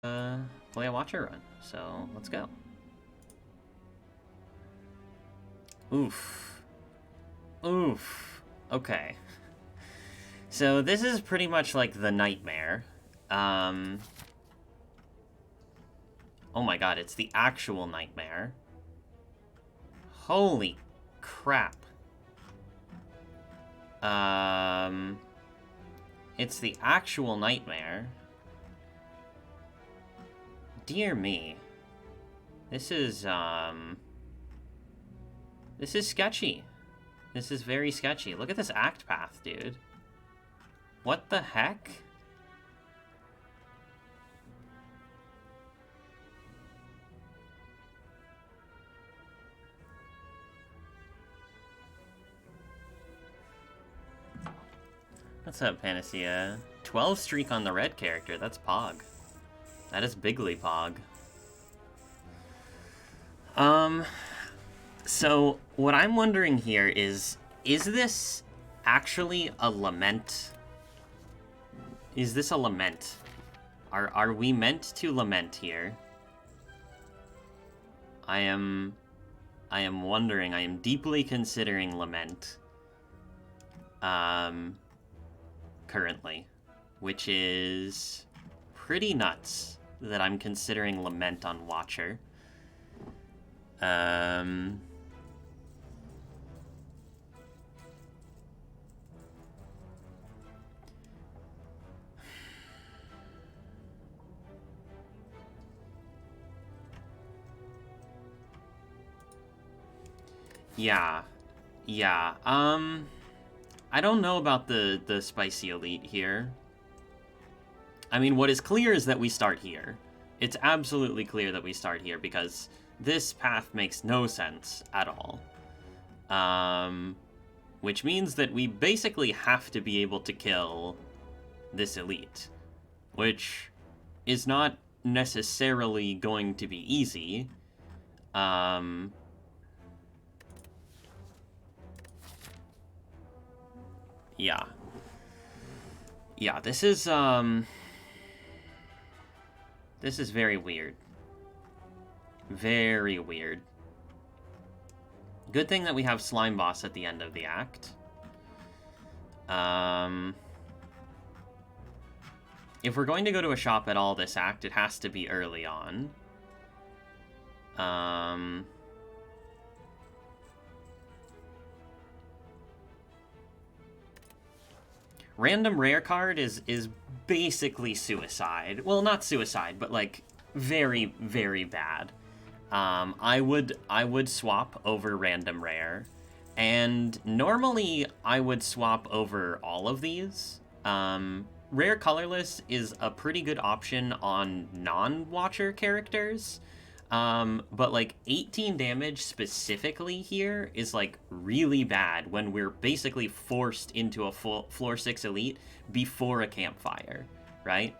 play a Watcher run. So let's go. Oof. Oof. Okay. So this is pretty much like the nightmare. Oh my god, it's the actual nightmare. Holy crap. It's the actual nightmare. Dear me. This is sketchy. This is very sketchy. Look at this act path, dude. What the heck? What's up, Panacea? 12 streak on the red character. That's Pog. That is bigly Pog. So what I'm wondering here is this actually a lament? Is this a lament? Are we meant to lament here? I am wondering. I am deeply considering lament. Currently, which is pretty nuts that I'm considering lament on Watcher. Yeah. I don't know about the spicy elite here. I mean, what is clear is that we start here. It's absolutely clear that we start here because this path makes no sense at all. Which means that we basically have to be able to kill this elite, which is not necessarily going to be easy. Yeah, this is very weird. Very weird. Good thing that we have Slime Boss at the end of the act. If we're going to go to a shop at all this act, it has to be early on. Random rare card is basically suicide. Well, not suicide, but like very, very bad. I would swap over random rare, and normally I would swap over all of these. Rare colorless is a pretty good option on non-watcher characters. But like 18 damage specifically here is like really bad when we're basically forced into a full floor 6 elite before a campfire, right?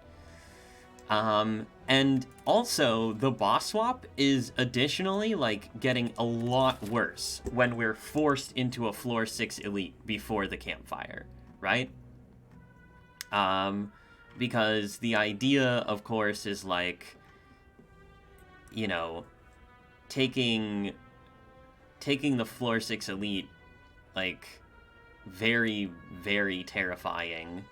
And also the boss swap is additionally like getting a lot worse when we're forced into a floor 6 elite before the campfire, right? Because the idea, of course, is like, you know, taking the floor 6 elite, like, very, very terrifying,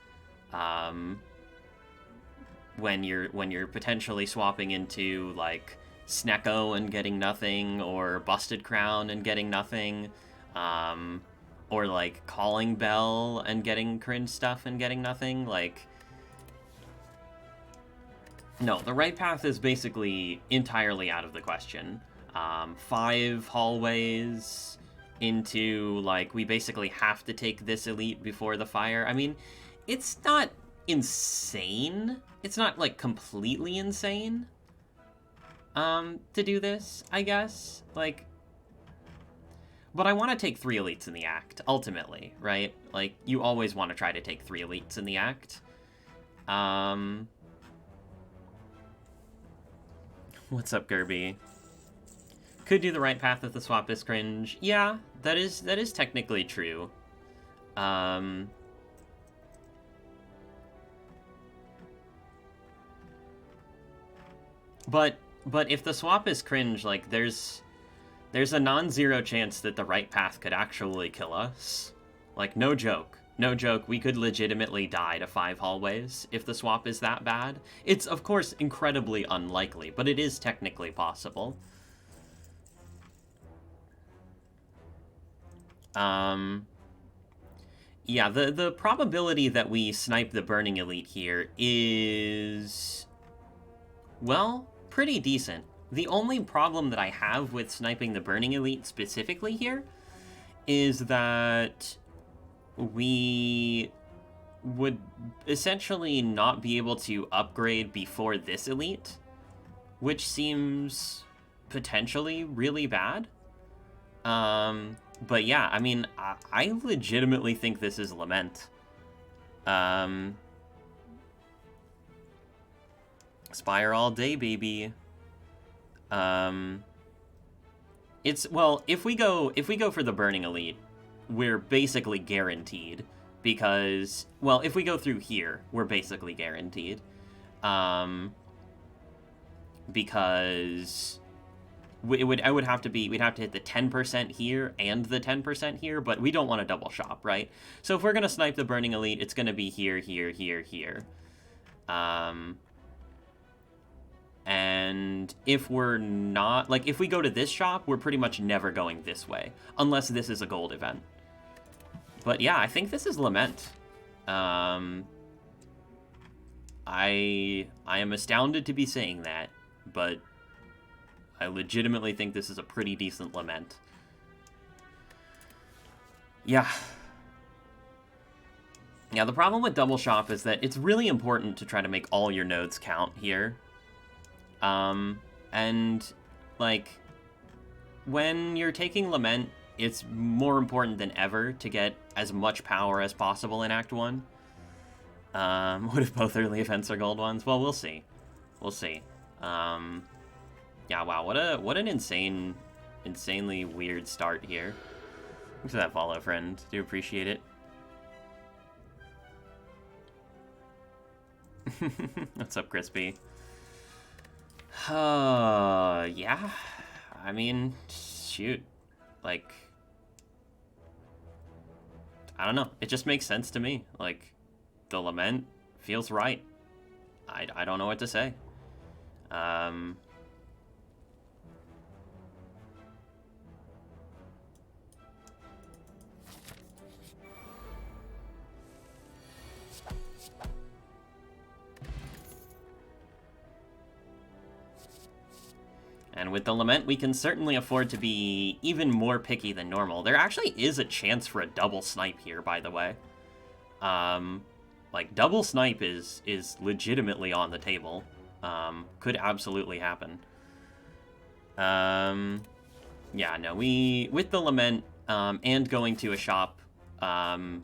when you're potentially swapping into, like, Snecko and getting nothing, or Busted Crown and getting nothing, or, like, Calling Bell and getting cringe stuff and getting nothing, like... No, the right path is basically entirely out of the question. 5 hallways into, like, we basically have to take this elite before the fire. I mean, it's not insane. It's not, like, completely insane to do this, I guess. Like, but I want to take 3 elites in the act, ultimately, right? Like, you always want to try to take 3 elites in the act. What's up, Gerby? Could do the right path if the swap is cringe. Yeah, that is technically true. But if the swap is cringe, like, there's a non-zero chance that the right path could actually kill us. Like, no joke. No joke, we could legitimately die to 5 hallways if the swap is that bad. It's, of course, incredibly unlikely, but it is technically possible. Yeah, the probability that we snipe the Burning Elite here is, well, pretty decent. The only problem that I have with sniping the Burning Elite specifically here is that we would essentially not be able to upgrade before this elite, which seems potentially really bad. But yeah, I mean, I legitimately think this is Lament. Spire all day, baby. It's, well, if we go for the Burning Elite, we're basically guaranteed, because, well, if we go through here, we're basically guaranteed. Because we'd have to hit the 10% here and the 10% here, but we don't want to double shop, right? So if we're going to snipe the Burning Elite, it's going to be here, here, here, here. And if we're not, like, if we go to this shop, we're pretty much never going this way, unless this is a gold event. But yeah, I think this is Lament. I am astounded to be saying that, but I legitimately think this is a pretty decent Lament. Yeah. Yeah, the problem with double shop is that it's really important to try to make all your nodes count here. And, like, when you're taking Lament, it's more important than ever to get as much power as possible in Act 1. What if both early events are gold ones? Well, we'll see. We'll see. Yeah, wow, what an insanely weird start here. Thanks for that follow, friend. Do appreciate it. What's up, Crispy? Yeah. I mean, shoot. Like, I don't know. It just makes sense to me. Like, the Lament feels right. I don't know what to say. And with the Lament, we can certainly afford to be even more picky than normal. There actually is a chance for a double snipe here, by the way. Like, double snipe is legitimately on the table. Could absolutely happen. Yeah, no, with the Lament, and going to a shop, and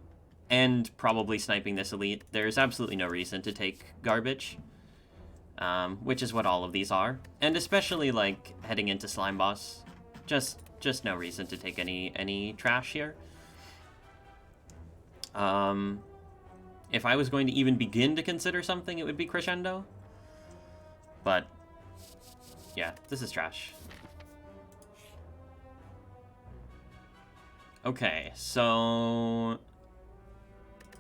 probably sniping this elite, there's absolutely no reason to take garbage. Which is what all of these are. And especially, like, heading into Slime Boss. Just no reason to take any trash here. If I was going to even begin to consider something, it would be Crescendo. But, yeah, this is trash. Okay, so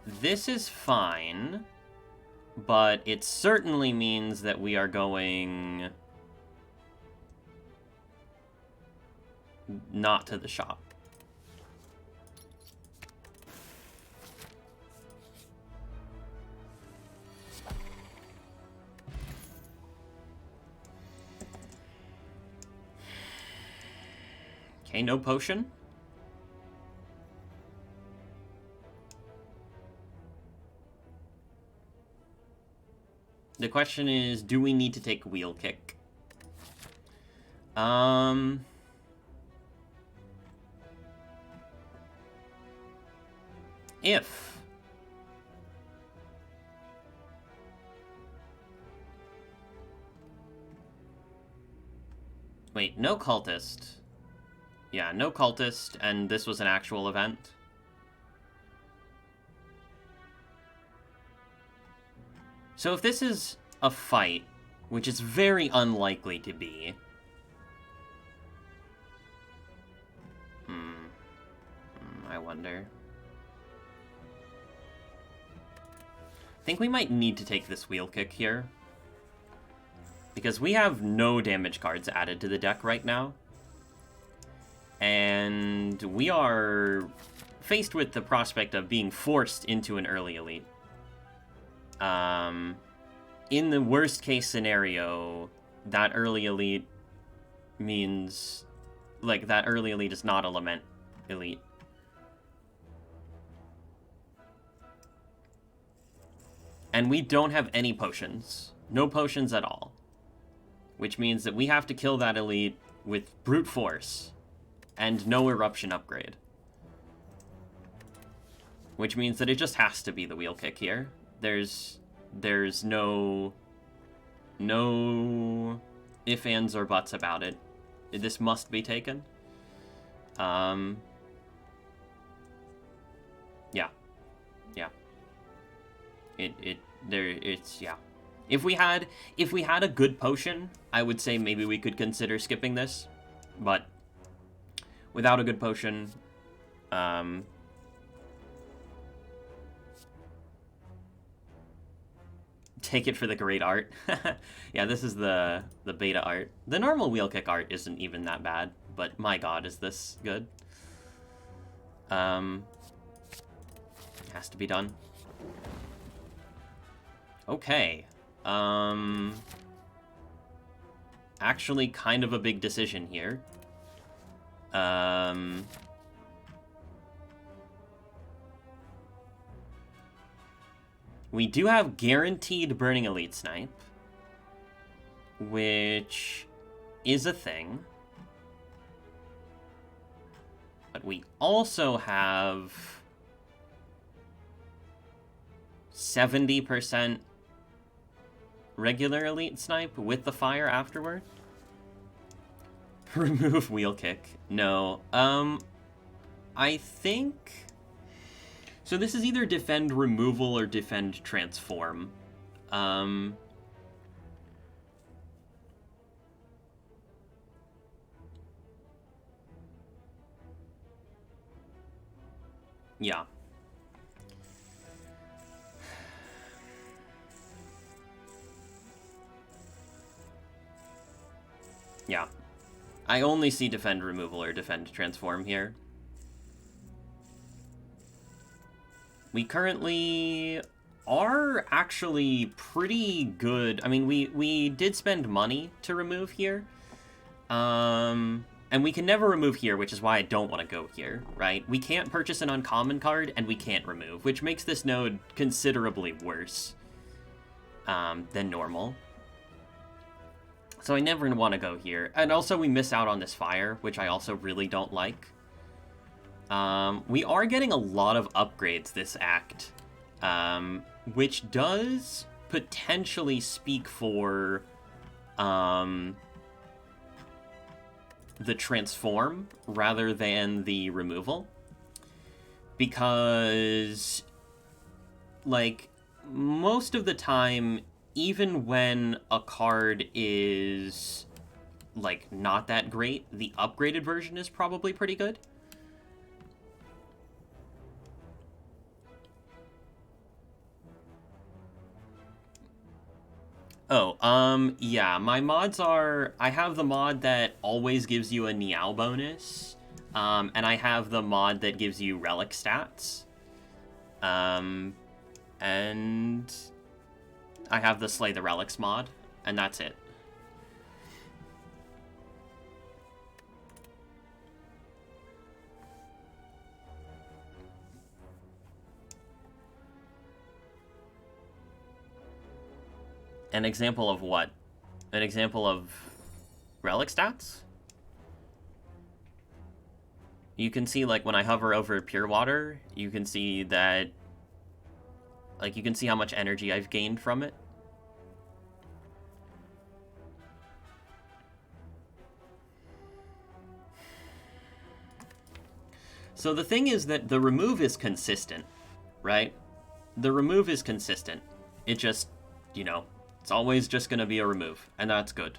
this is fine. But it certainly means that we are going not to the shop. Okay, no potion. The question is, do we need to take Wheel Kick? If wait, no Cultist. Yeah, no Cultist, and this was an actual event. So if this is a fight, which is very unlikely to be. I wonder. I think we might need to take this wheel kick here, because we have no damage cards added to the deck right now. And we are faced with the prospect of being forced into an early elite. In the worst case scenario, that early elite means, like, that early elite is not a Lament elite. And we don't have any potions. No potions at all. Which means that we have to kill that elite with brute force and no eruption upgrade. Which means that it just has to be the wheel kick here. There's no ifs, ands, or buts about it. This must be taken. Yeah. Yeah. If we had a good potion, I would say maybe we could consider skipping this, but without a good potion, take it for the great art. Yeah, this is the beta art. The normal wheel kick art isn't even that bad, but my god, is this good. Has to be done. Okay. Actually kind of a big decision here. We do have guaranteed Burning Elite Snipe, which is a thing. But we also have 70% regular Elite Snipe with the fire afterward. Remove wheel kick. No. I think... So this is either defend removal or defend transform. Yeah. Yeah. I only see defend removal or defend transform here. We currently are actually pretty good. I mean, we did spend money to remove here. And we can never remove here, which is why I don't want to go here, right? We can't purchase an uncommon card, and we can't remove, which makes this node considerably worse than normal. So I never want to go here. And also we miss out on this fire, which I also really don't like. We are getting a lot of upgrades this act, which does potentially speak for the transform rather than the removal. Because, like, most of the time, even when a card is, like, not that great, the upgraded version is probably pretty good. Oh, yeah, my mods are... I have the mod that always gives you a Niao bonus, and I have the mod that gives you relic stats, and I have the Slay the Relics mod, and that's it. An example of what? An example of relic stats? You can see, like, when I hover over pure water, you can see that, like, you can see how much energy I've gained from it. So the thing is that the remove is consistent, right? The remove is consistent. It just, you know, It's always just going to be a remove, and that's good.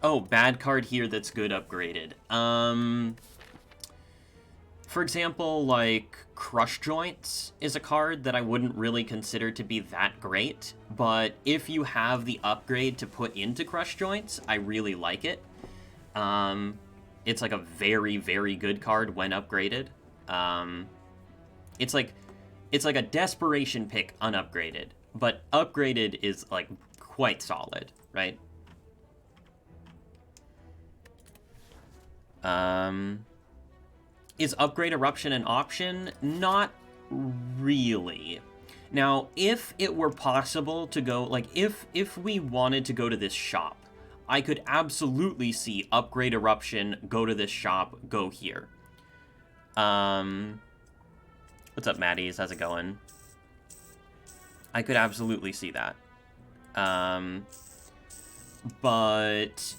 Oh, bad card here that's good upgraded. For example, like, Crush Joints is a card that I wouldn't really consider to be that great, but if you have the upgrade to put into Crush Joints, I really like it. It's like a very, very good card when upgraded. It's like a desperation pick unupgraded, but upgraded is, like, quite solid, right? Is Upgrade Eruption an option? Not really. Now, if it were possible to go, like, if we wanted to go to this shop, I could absolutely see Upgrade Eruption, go to this shop, go here. What's up, Maddies? How's it going? I could absolutely see that. But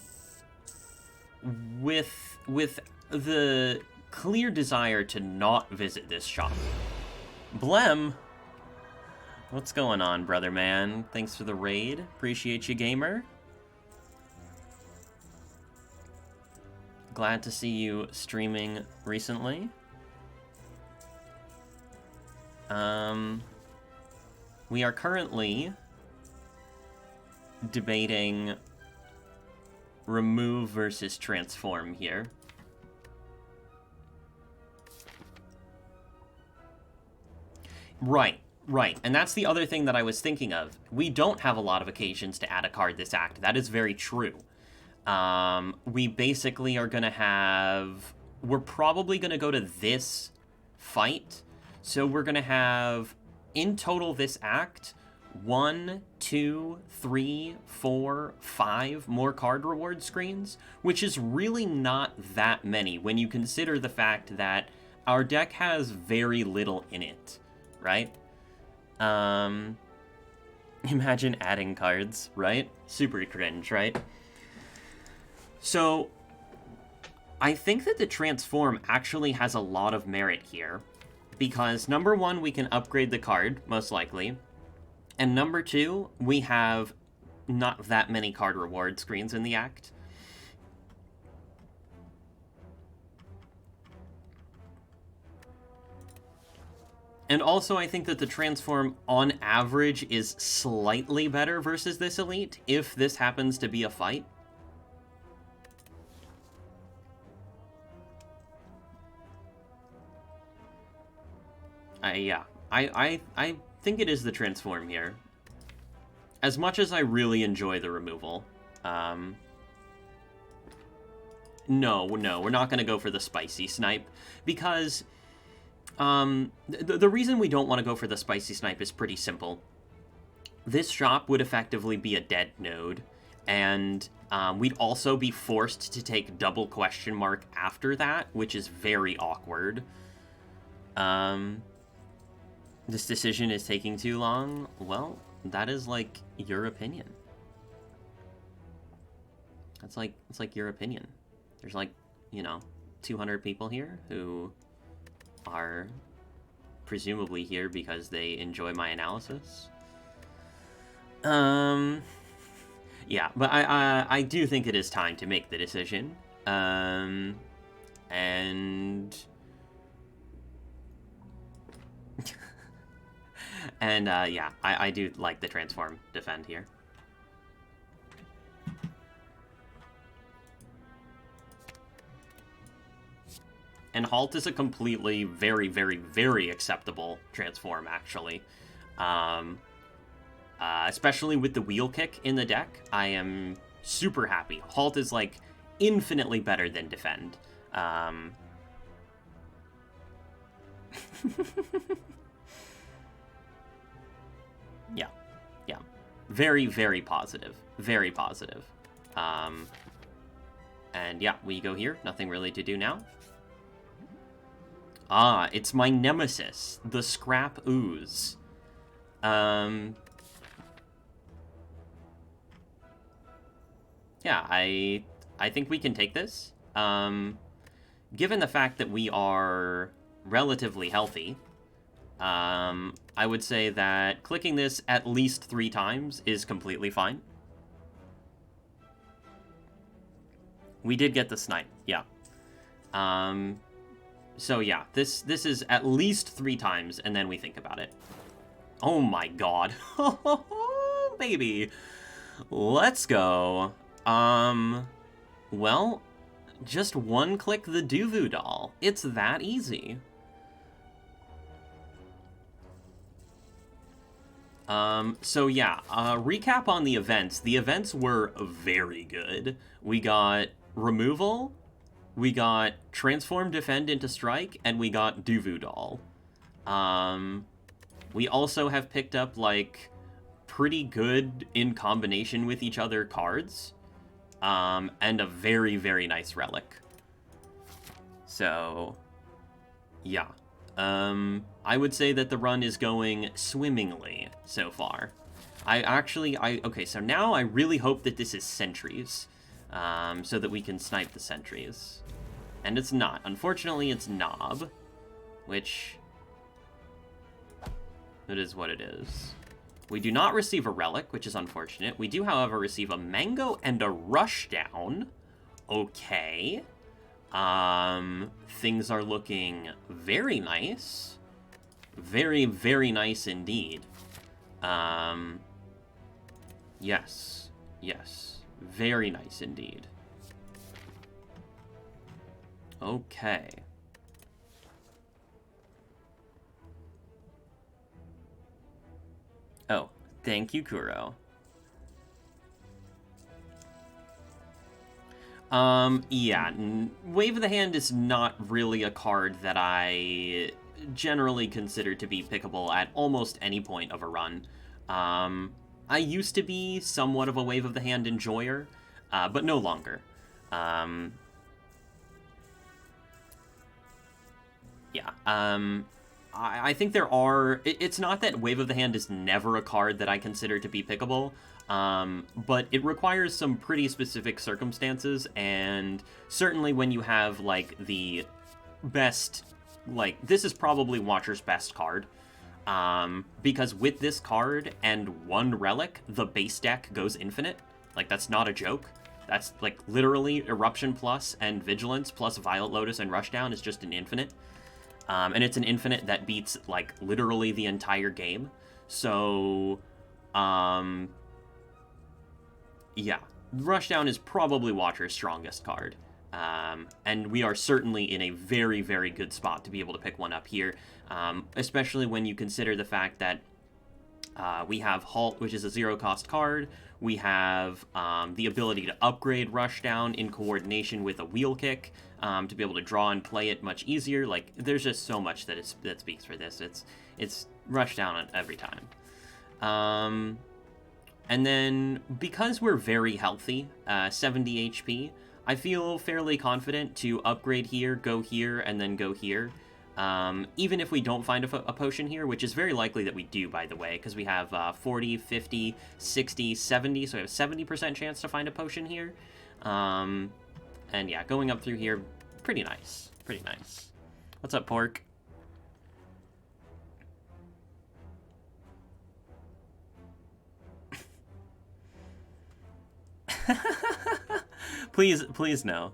with the clear desire to not visit this shop. Blem! What's going on, brother man? Thanks for the raid. Appreciate you, gamer. Glad to see you streaming recently. We are currently debating remove versus transform here. Right. And that's the other thing that I was thinking of. We don't have a lot of occasions to add a card this act. That is very true. We basically are going to have... We're probably going to go to this fight. So we're going to have, in total this act, 1, 2, 3, 4, 5 more card reward screens, which is really not that many when you consider the fact that our deck has very little in it, right? Imagine adding cards, right? Super cringe, right? So, I think that the transform actually has a lot of merit here, because number one, we can upgrade the card, most likely, and number two, we have not that many card reward screens in the act. And also, I think that the transform, on average, is slightly better versus this elite, if this happens to be a fight. Yeah. I think it is the transform here. As much as I really enjoy the removal. No, we're not going to go for the spicy snipe, because... the reason we don't want to go for the spicy snipe is pretty simple. This shop would effectively be a dead node, and we'd also be forced to take double question mark after that, which is very awkward. This decision is taking too long. Well, that is like your opinion. It's like your opinion. There's like, 200 people here who are presumably here because they enjoy my analysis. Yeah, but I do think it is time to make the decision. And yeah, I do like the transform defend here. And Halt is a completely, very, very, very acceptable transform, actually. Especially with the wheel kick in the deck, I am super happy. Halt is, like, infinitely better than defend. Yeah. Very, very positive. Very positive. And yeah, we go here. Nothing really to do now. Ah, it's my Nemesis, the Scrap Ooze. Yeah, I think we can take this. given the fact that we are relatively healthy, I would say that clicking this at least 3 times is completely fine. We did get the snipe, yeah. So yeah, this is at least 3 times, and then we think about it. Oh my god. Baby. Let's go. Well, just one click the Duvu doll. It's that easy. So yeah, recap on the events. The events were very good. We got removal, we got transform, defend into strike, and we got Duvu doll. We also have picked up, like, pretty good in combination with each other cards, and a very, very nice relic. So, yeah. I would say that the run is going swimmingly so far. Okay, so now I really hope that this is sentries, so that we can snipe the sentries. And it's not. Unfortunately, it's Knob, which... it is what it is. We do not receive a relic, which is unfortunate. We do, however, receive a mango and a rushdown. Okay. Things are looking very nice. Very, very nice indeed. Yes. Yes. Very nice indeed. Okay. Oh, thank you, Kuro. Yeah, Wave of the Hand is not really a card that I generally consider to be pickable at almost any point of a run. I used to be somewhat of a Wave of the Hand enjoyer, but no longer. Yeah, I think there are... It's not that Wave of the Hand is never a card that I consider to be pickable, but it requires some pretty specific circumstances, and certainly when you have, like, the best... Like, this is probably Watcher's best card, because with this card and one relic, the base deck goes infinite. Like, that's not a joke. That's, like, literally Eruption Plus and Vigilance plus Violet Lotus and Rushdown is just an infinite. And it's an infinite that beats, like, literally the entire game. So, yeah. Rushdown is probably Watcher's strongest card. And we are certainly in a very, very good spot to be able to pick one up here. Especially when you consider the fact that we have Halt, which is a 0-cost card. We have the ability to upgrade Rushdown in coordination with a Wheel Kick to be able to draw and play it much easier. Like, there's just so much that speaks for this. It's Rushdown every time. And then, because we're very healthy, 70 HP, I feel fairly confident to upgrade here, go here, and then go here. Even if we don't find a potion here, which is very likely that we do, by the way, because we have 40, 50, 60, 70, so we have a 70% chance to find a potion here. And yeah, going up through here, pretty nice. Pretty nice. What's up, Pork? Please no.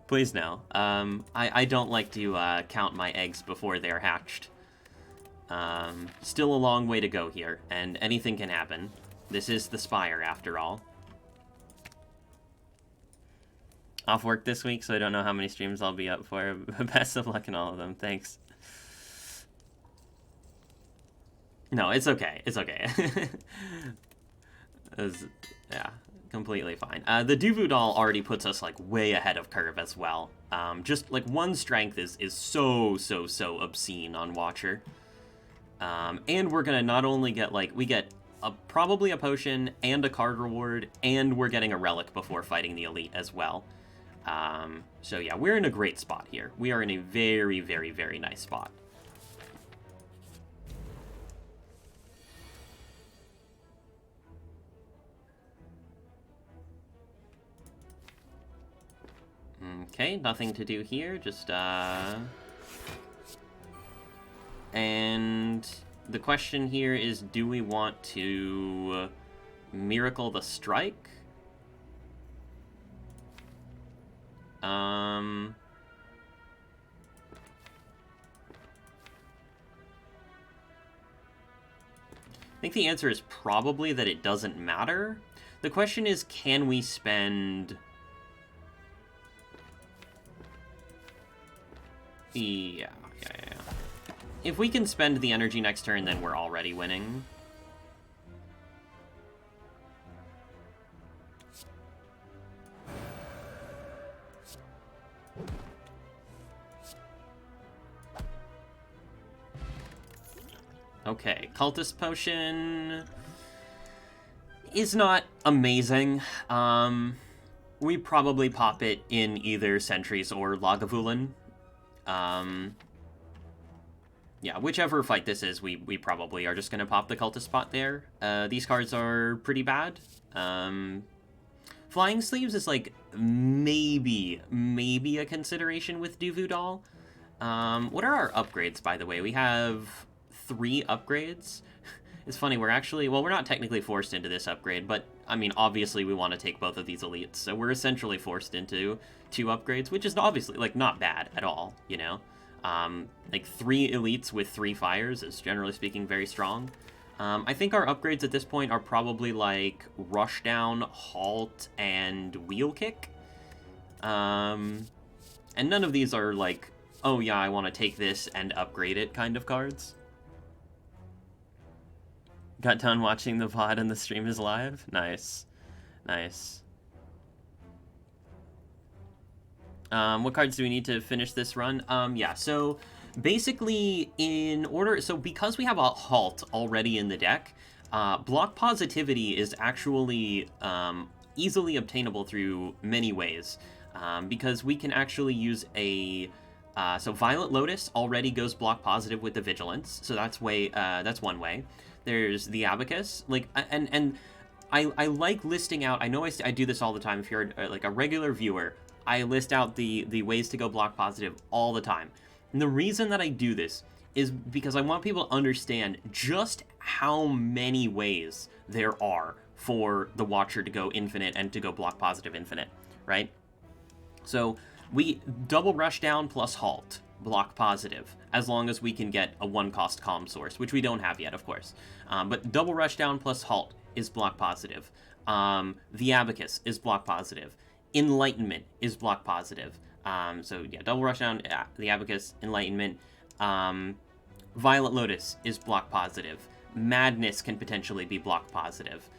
Please no. I don't like to count my eggs before they're hatched. Still a long way to go here, and anything can happen. This is the Spire, after all. Off work this week, so I don't know how many streams I'll be up for. Best of luck in all of them. Thanks. No, it's okay. It's okay. Yeah, completely fine. The Duvu doll already puts us, like, way ahead of curve as well. Just, like, one strength is so obscene on Watcher. And we're gonna not only get, like, we get probably a potion and a card reward, and we're getting a relic before fighting the elite as well. So yeah, we're in a great spot here. We are in a very, very, very nice spot. Okay, nothing to do here, just, And the question here is, do we want to Miracle the Strike? I think the answer is probably that it doesn't matter. The question is, can we spend... Yeah. If we can spend the energy next turn, then we're already winning. Okay, Cultist Potion is not amazing. We probably pop it in either Sentries or Lagavulin. Yeah, whichever fight this is, we probably are just going to pop the Cultist spot there. These cards are pretty bad. Flying Sleeves is, like, maybe a consideration with Duvu Doll. What are our upgrades, by the way? We have 3 upgrades. It's funny, we're actually... Well, we're not technically forced into this upgrade, but, I mean, obviously we want to take both of these elites, so we're essentially forced into 2 upgrades, which is obviously, like, not bad at all, you know? Like, 3 elites with 3 fires is, generally speaking, very strong. I think our upgrades at this point are probably, like, Rushdown, Halt, and Wheel Kick. And none of these are, like, oh yeah, I want to take this and upgrade it kind of cards. Got done watching the VOD and the stream is live? Nice. Nice. What cards do we need to finish this run? Yeah, so basically in order... So because we have a Halt already in the deck, Block Positivity is actually easily obtainable through many ways. Because we can actually use a... so Violet Lotus already goes block positive with the Vigilance, so that's one way. There's the Abacus, like, and I like listing out. I know I do this all the time. If you're like a regular viewer, I list out the ways to go block positive all the time. And the reason that I do this is because I want people to understand just how many ways there are for the Watcher to go infinite and to go block positive infinite, right? So we double Rushdown plus Halt, block positive, as long as we can get a 1-cost Calm Source, which we don't have yet, of course. But double Rushdown plus Halt is block positive. The Abacus is block positive. Enlightenment is block positive. So yeah, double Rushdown, the Abacus, Enlightenment. Violet Lotus is block positive. Madness can potentially be block positive.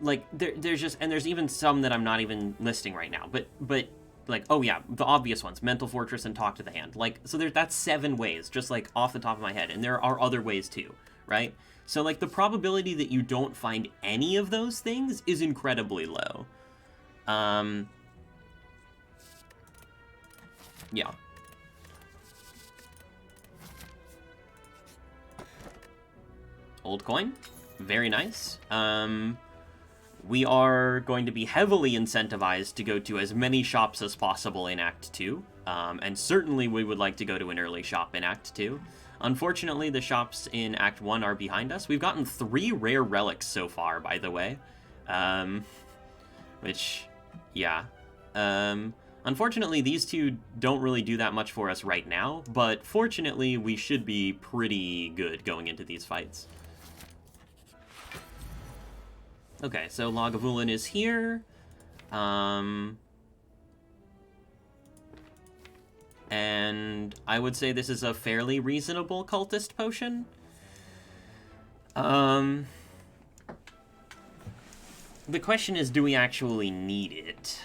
Like, there's just... And there's even some that I'm not even listing right now. But like, oh yeah, the obvious ones. Mental Fortress and Talk to the Hand. Like, so that's 7 ways, just, like, off the top of my head. And there are other ways, too, right? So, like, the probability that you don't find any of those things is incredibly low. Yeah. Old coin. Very nice. We are going to be heavily incentivized to go to as many shops as possible in Act 2. And certainly we would like to go to an early shop in Act 2. Unfortunately, the shops in Act 1 are behind us. We've gotten 3 rare relics so far, by the way. Which, yeah. Unfortunately, these 2 don't really do that much for us right now. But fortunately, we should be pretty good going into these fights. Okay, so Lagavulin is here. And I would say this is a fairly reasonable Cultist potion. The question is, do we actually need it?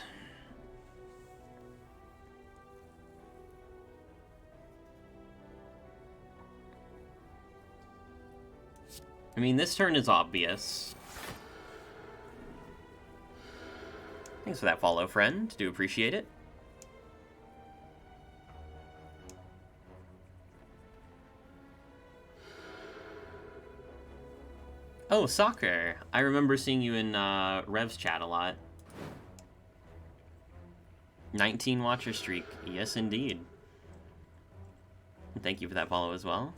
I mean, this turn is obvious. Thanks for that follow, friend. Do appreciate it. Oh, soccer. I remember seeing you in Rev's chat a lot. 19 watcher streak. Yes, indeed. Thank you for that follow as well.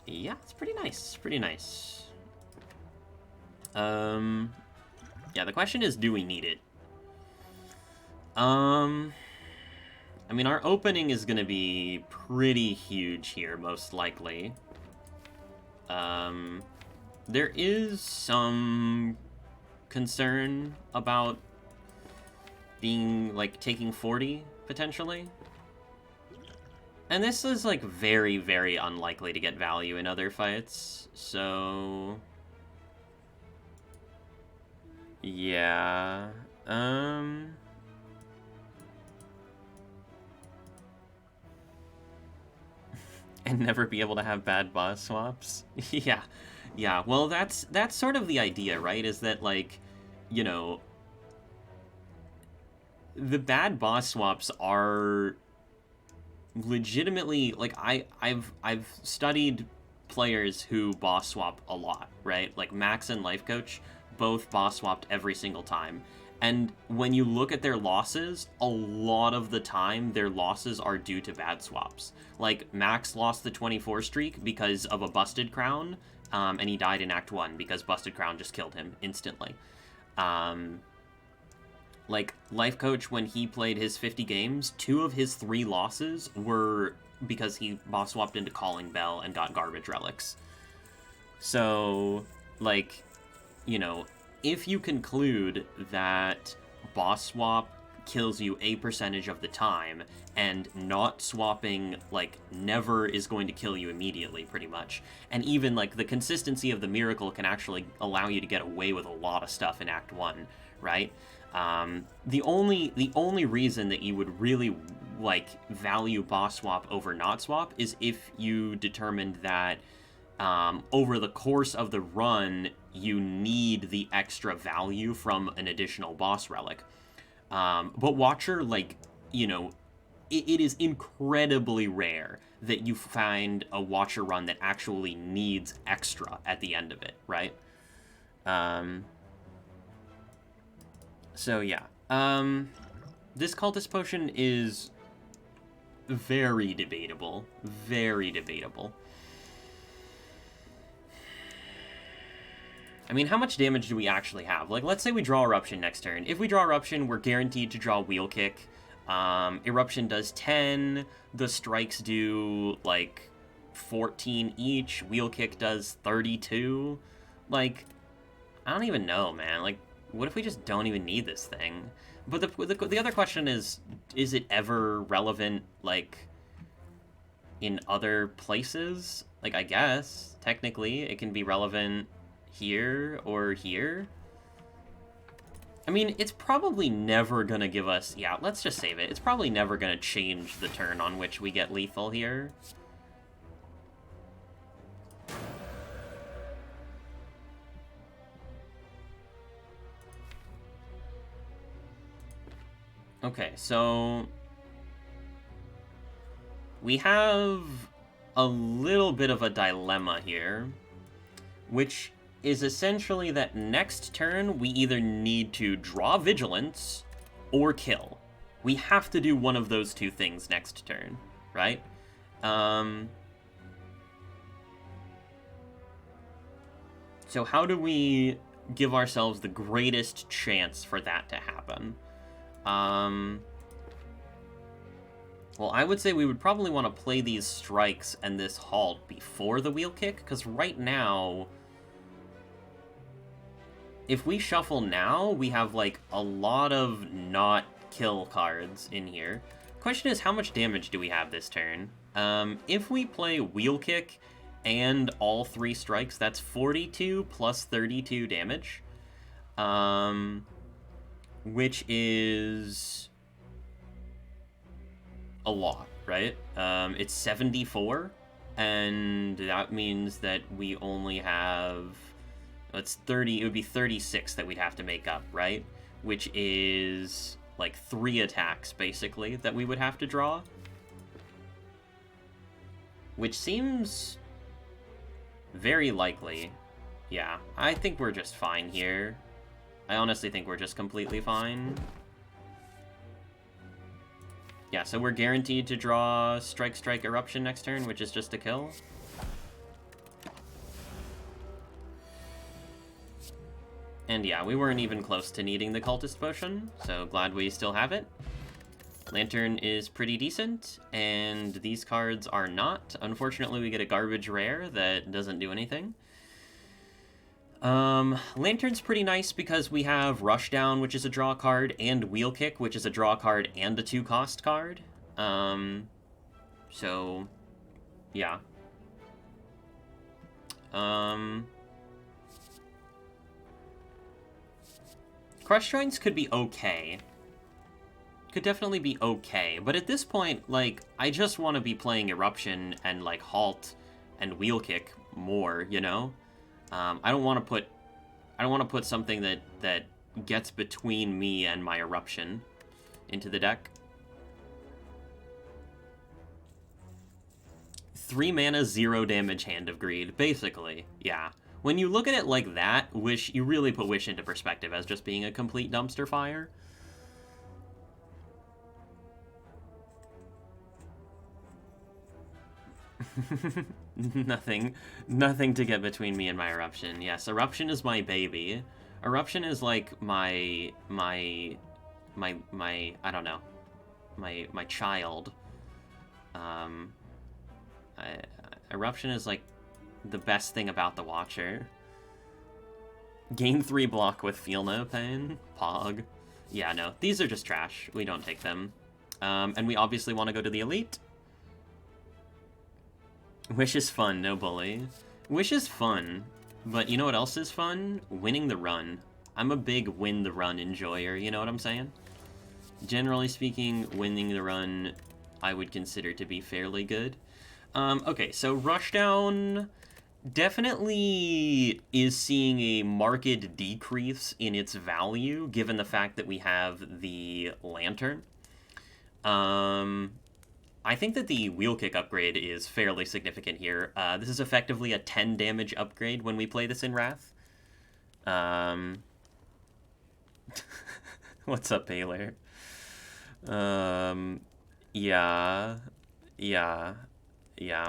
Yeah, it's pretty nice. It's pretty nice. Yeah, the question is, do we need it? I mean, our opening is going to be pretty huge here, most likely. There is some concern about being, like, taking 40, potentially. And this is, like, very, very unlikely to get value in other fights, so... yeah, and never be able to have bad boss swaps? Yeah, well, that's sort of the idea, right? Is that, like, you know, the bad boss swaps are legitimately, like, I've studied players who boss swap a lot, right? Like, Max and Life Coach both boss swapped every single time. And when you look at their losses, a lot of the time, their losses are due to bad swaps. Like, Max lost the 24 streak because of a Busted Crown, and he died in Act 1 because Busted Crown just killed him instantly. Like, Life Coach, when he played his 50 games, 2 of his 3 losses were because he boss swapped into Calling Bell and got Garbage Relics. So, like, you know, if you conclude that boss swap kills you a percentage of the time, and not swapping, like, never is going to kill you immediately, pretty much, and even, like, the consistency of the miracle can actually allow you to get away with a lot of stuff in Act 1, right? The only reason that you would really, like, value boss swap over not swap is if you determined that over the course of the run, you need the extra value from an additional boss relic. But Watcher, like, you know, it is incredibly rare that you find a Watcher run that actually needs extra at the end of it, right? So, yeah. This Cultist Potion is very debatable. Very debatable. I mean, how much damage do we actually have? Like, let's say we draw Eruption next turn. If we draw Eruption, we're guaranteed to draw Wheel Kick. Eruption does 10. The strikes do, like, 14 each. Wheel Kick does 32. Like, I don't even know, man. Like, what if we just don't even need this thing? But the other question is it ever relevant, like, in other places? Like, I guess, technically, it can be relevant here or here. I mean, it's probably never gonna give us... yeah, let's just save it. It's probably never gonna change the turn on which we get lethal here. Okay, so... we have a little bit of a dilemma here, which is essentially that next turn we either need to draw Vigilance or kill. We have to do one of those two things next turn, right? So how do we give ourselves the greatest chance for that to happen? Well, I would say we would probably want to play these strikes and this halt before the Wheel Kick, because right now, if we shuffle now, we have, like, a lot of not kill cards in here. Question is, how much damage do we have this turn? If we play Wheel Kick and all 3 strikes, that's 42 plus 32 damage. Which is a lot, right? It's 74, and that means that we only have... it's 30, it would be 36 that we'd have to make up, right? Which is, like, 3 attacks, basically, that we would have to draw. Which seems very likely. Yeah, I think we're just fine here. I honestly think we're just completely fine. Yeah, so we're guaranteed to draw Strike, Strike, Eruption next turn, which is just a kill. And yeah, we weren't even close to needing the Cultist Potion, so glad we still have it. Lantern is pretty decent, and these cards are not. Unfortunately, we get a garbage rare that doesn't do anything. Lantern's pretty nice because we have Rushdown, which is a draw card, and Wheel Kick, which is a draw card and a 2-cost card. So, yeah. Crush Joints could be okay. Could definitely be okay, but at this point, like, I just want to be playing Eruption and, like, Halt and Wheel Kick more, you know? I don't want to put something that gets between me and my Eruption into the deck. 3 mana, 0 damage Hand of Greed, basically, yeah. When you look at it like that, you really put Wish into perspective as just being a complete dumpster fire. Nothing to get between me and my Eruption. Yes, Eruption is my baby. Eruption is like my I don't know, my child. Eruption is like the best thing about the Watcher. Gain 3 block with Feel No Pain. Pog. Yeah, no, these are just trash. We don't take them. And we obviously want to go to the Elite. Wish is fun, no bully. Wish is fun, but you know what else is fun? Winning the run. I'm a big win the run enjoyer, you know what I'm saying? Generally speaking, winning the run I would consider to be fairly good. Okay, so Rushdown definitely is seeing a marked decrease in its value, given the fact that we have the Lantern. I think that the Wheel Kick upgrade is fairly significant here. This is effectively a 10 damage upgrade when we play this in Wrath. What's up, Baylor? Yeah.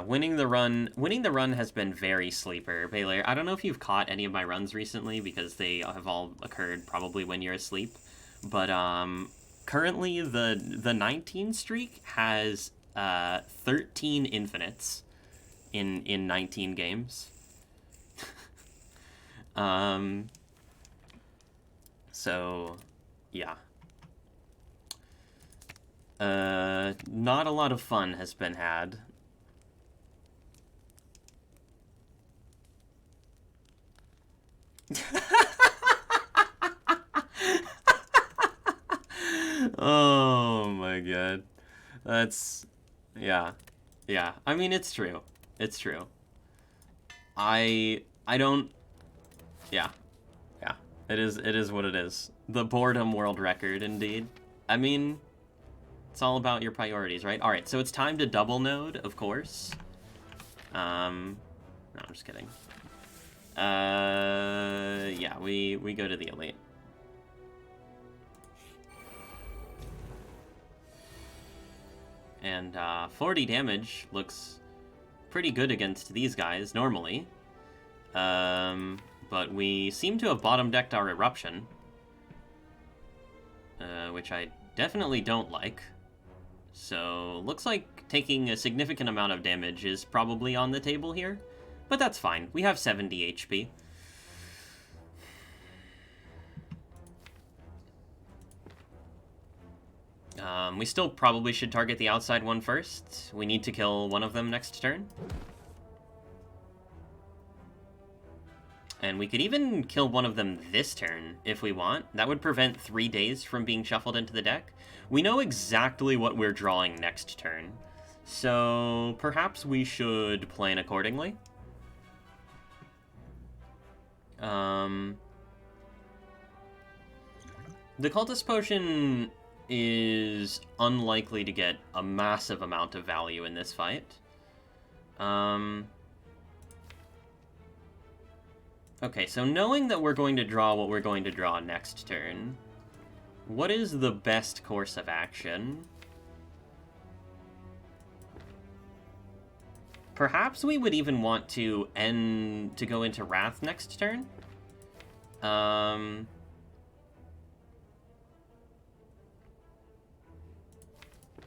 Winning the run has been very sleeper. Baylor, I don't know if you've caught any of my runs recently because they have all occurred probably when you're asleep. But currently the 19 streak has 13 infinites in 19 games. So yeah. Not a lot of fun has been had. Oh my god. That's... yeah. I mean, it's true. It's true. I don't... Yeah. It is what it is. The boredom world record, indeed. I mean, it's all about your priorities, right? Alright, so it's time to double node, of course. No, I'm just kidding. Yeah, we go to the Elite. And 40 damage looks pretty good against these guys, normally. But we seem to have bottom-decked our Eruption. Which I definitely don't like. So, looks like taking a significant amount of damage is probably on the table here. But that's fine. We have 70 HP. We still probably should target the outside one first. We need to kill one of them next turn. And we could even kill one of them this turn, if we want. That would prevent 3 days from being shuffled into the deck. We know exactly what we're drawing next turn. So, perhaps we should plan accordingly. The Cultist Potion is unlikely to get a massive amount of value in this fight. Okay, so knowing that we're going to draw what we're going to draw next turn, what is the best course of action? Perhaps we would even want to go into Wrath next turn.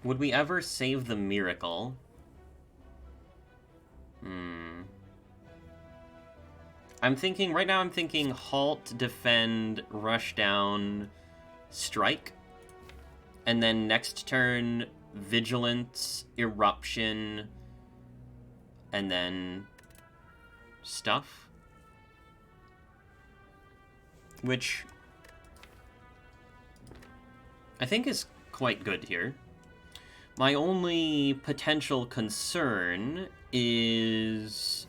Would we ever save the Miracle? Right now I'm thinking halt, defend, rush down, strike. And then next turn, vigilance, eruption, and then stuff. Which I think is quite good here. My only potential concern is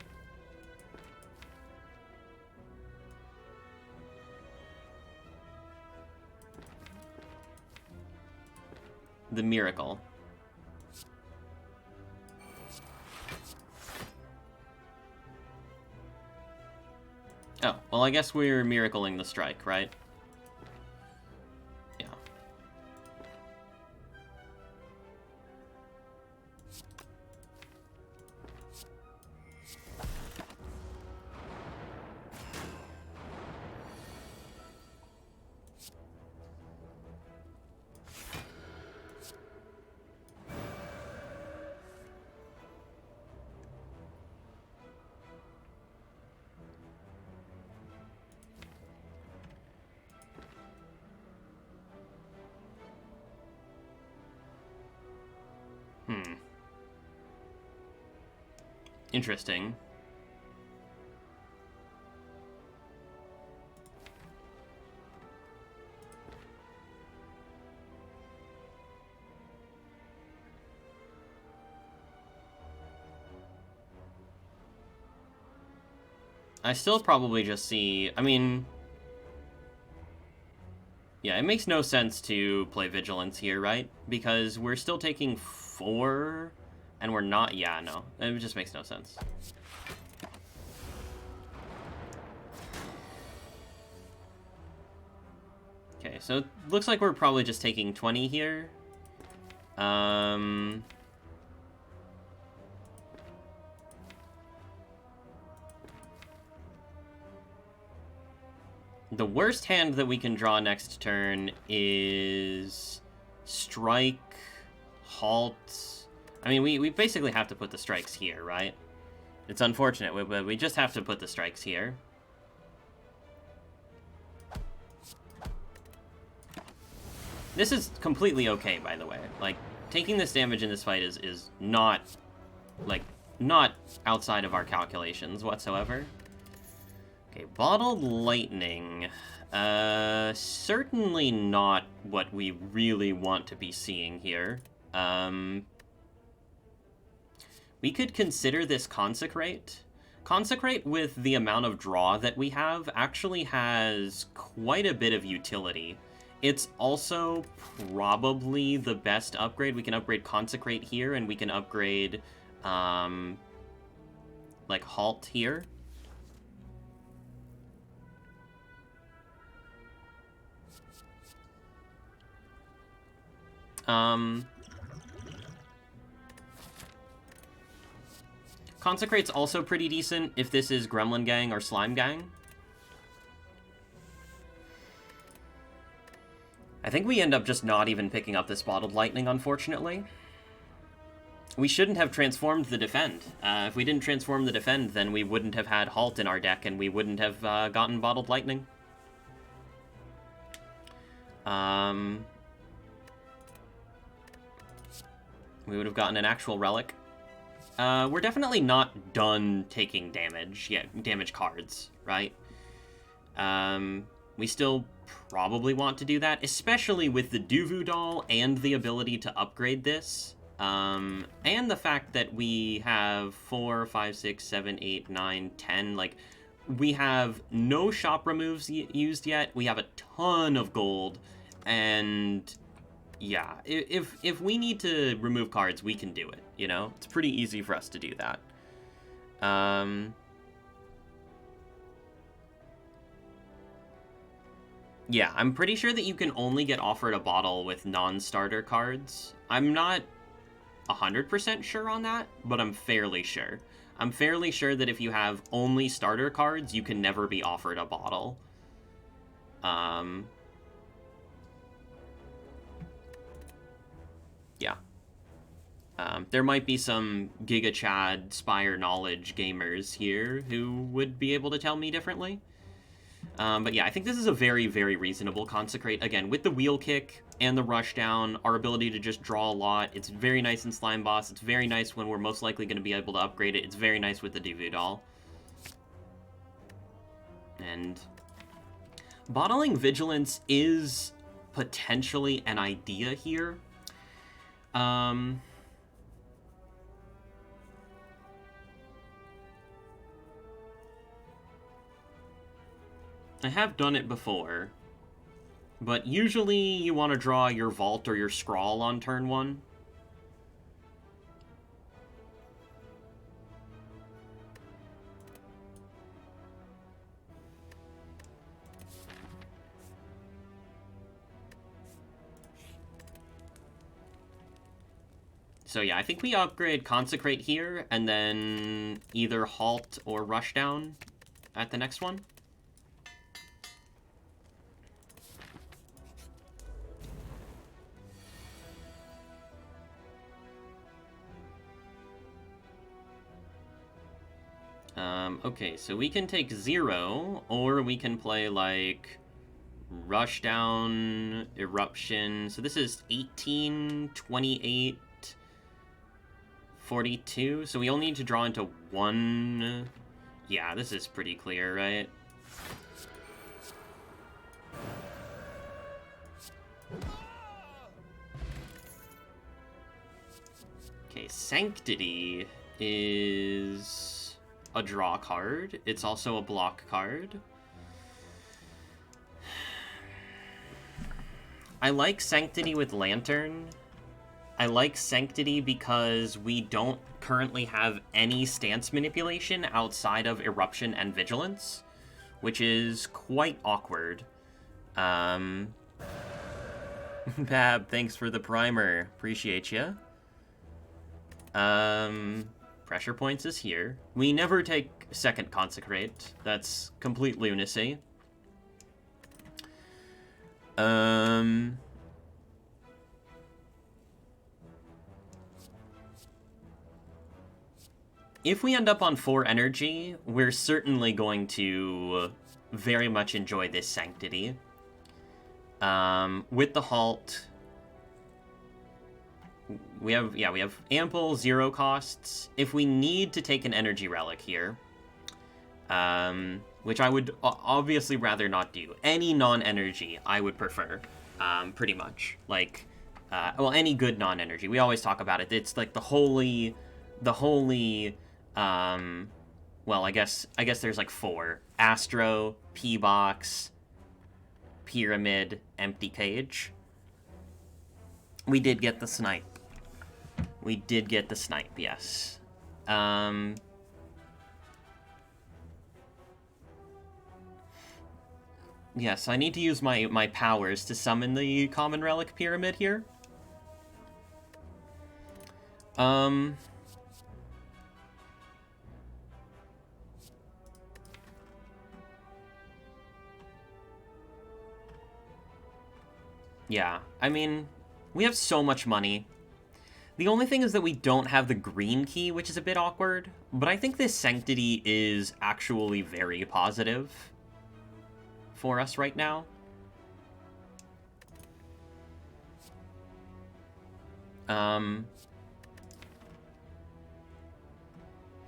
the Miracle. Oh, well, I guess we're miracling the strike, right? Yeah. Interesting. I still probably just see... I mean... Yeah, it makes no sense to play Vigilance here, right? Because we're still taking 4... And we're not... Yeah, no. It just makes no sense. Okay, so it looks like we're probably just taking 20 here. The worst hand that we can draw next turn is... Strike, Halt... I mean, we basically have to put the strikes here, right? It's unfortunate, but we just have to put the strikes here. This is completely okay, by the way. Like, taking this damage in this fight is not, like, not outside of our calculations whatsoever. Okay, Bottled Lightning. Certainly not what we really want to be seeing here. We could consider this Consecrate. Consecrate, with the amount of draw that we have, actually has quite a bit of utility. It's also probably the best upgrade. We can upgrade Consecrate here, and we can upgrade, like, Halt here. Consecrate's also pretty decent if this is Gremlin Gang or Slime Gang. I think we end up just not even picking up this Bottled Lightning, unfortunately. We shouldn't have transformed the Defend. If we didn't transform the Defend, then we wouldn't have had Halt in our deck, and we wouldn't have gotten Bottled Lightning. We would have gotten an actual Relic. We're definitely not done taking damage yet, damage cards, right? We still probably want to do that, especially with the Duvu doll and the ability to upgrade this. And the fact that we have 4, 5, 6, 7, 8, 9, 10, like, we have no shop removes used yet. We have a ton of gold, and yeah, if we need to remove cards, we can do it, you know? It's pretty easy for us to do that. Yeah, I'm pretty sure that you can only get offered a bottle with non-starter cards. I'm not 100% sure on that, but I'm fairly sure. I'm fairly sure that if you have only starter cards, you can never be offered a bottle. Yeah. There might be some Giga Chad Spire Knowledge gamers here who would be able to tell me differently. But yeah, I think this is a very, very reasonable Consecrate. Again, with the Wheel Kick and the Rushdown, our ability to just draw a lot. It's very nice in Slime Boss. It's very nice when we're most likely going to be able to upgrade it. It's very nice with the Duvu Doll. And bottling Vigilance is potentially an idea here. I have done it before, but usually you want to draw your Vault or your Scrawl on turn 1. So yeah, I think we upgrade Consecrate here, and then either Halt or Rushdown at the next one. Okay, so we can take 0, or we can play, like, Rushdown, Eruption. So this is 18, 28, 42. So we only need to draw into 1. Yeah, this is pretty clear, right? Okay, Sanctity is a draw card. It's also a block card. I like Sanctity with Lantern. I like Sanctity because we don't currently have any stance manipulation outside of Eruption and Vigilance, which is quite awkward. Bab, thanks for the primer. Appreciate ya. Pressure Points is here. We never take second Consecrate. That's complete lunacy. If we end up on 4 energy, we're certainly going to very much enjoy this Sanctity. With the Halt, we have ample 0 costs. If we need to take an energy relic here, which I would obviously rather not do. Any non-energy I would prefer, pretty much. Like, well, any good non-energy. We always talk about it. It's like the holy, well, I guess there's like 4. Astro, P-Box, Pyramid, Empty Cage. We did get the Snipe. We did get the Snipe, yes. Yes, I need to use my powers to summon the Common Relic Pyramid here. Yeah, I mean, we have so much money. The only thing is that we don't have the green key, which is a bit awkward, but I think this Sanctity is actually very positive for us right now.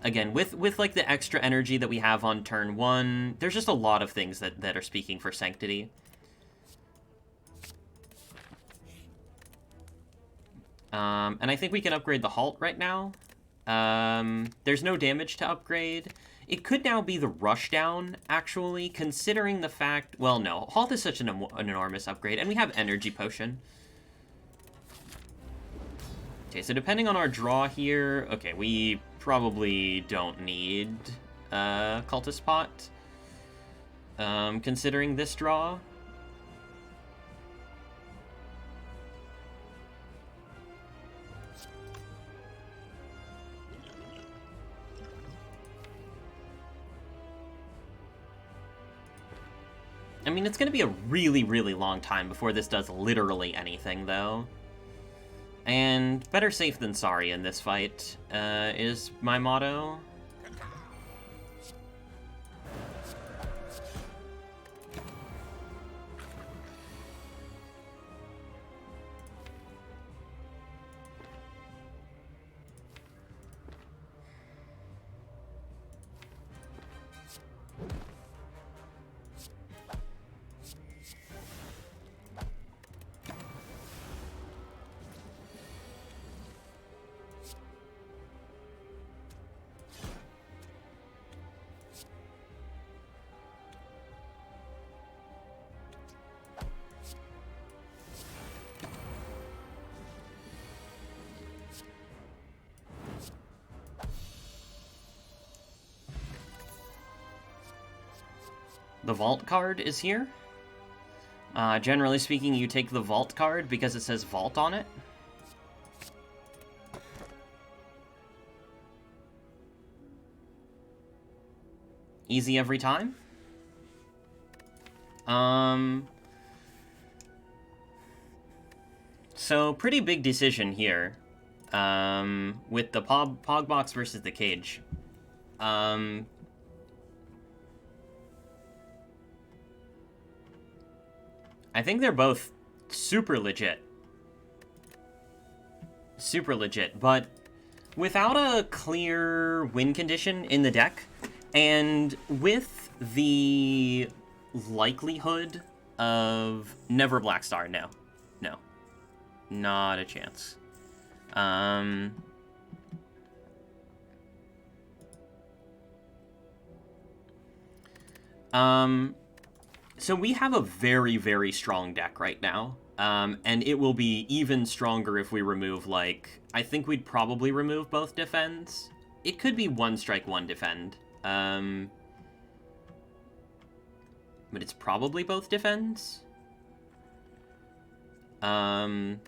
Again, with like the extra energy that we have on turn 1, there's just a lot of things that are speaking for Sanctity. And I think we can upgrade the Halt right now. There's no damage to upgrade. It could now be the Rushdown, actually, considering the fact... Well, no. Halt is such an enormous upgrade, and we have Energy Potion. Okay, so depending on our draw here... Okay, we probably don't need Cultist Pot, considering this draw. I mean, it's going to be a really, really long time before this does literally anything, though. And better safe than sorry in this fight is my motto. The Vault card is here. Generally speaking, you take the Vault card because it says Vault on it. Easy every time. So pretty big decision here. With the Pog box versus the cage. I think they're both super legit. Super legit, but without a clear win condition in the deck, and with the likelihood of never Blackstar, no. No. Not a chance. So we have a very, very strong deck right now, and it will be even stronger if we remove, like, I think we'd probably remove both defends. It could be one strike, one defend, but it's probably both defends. The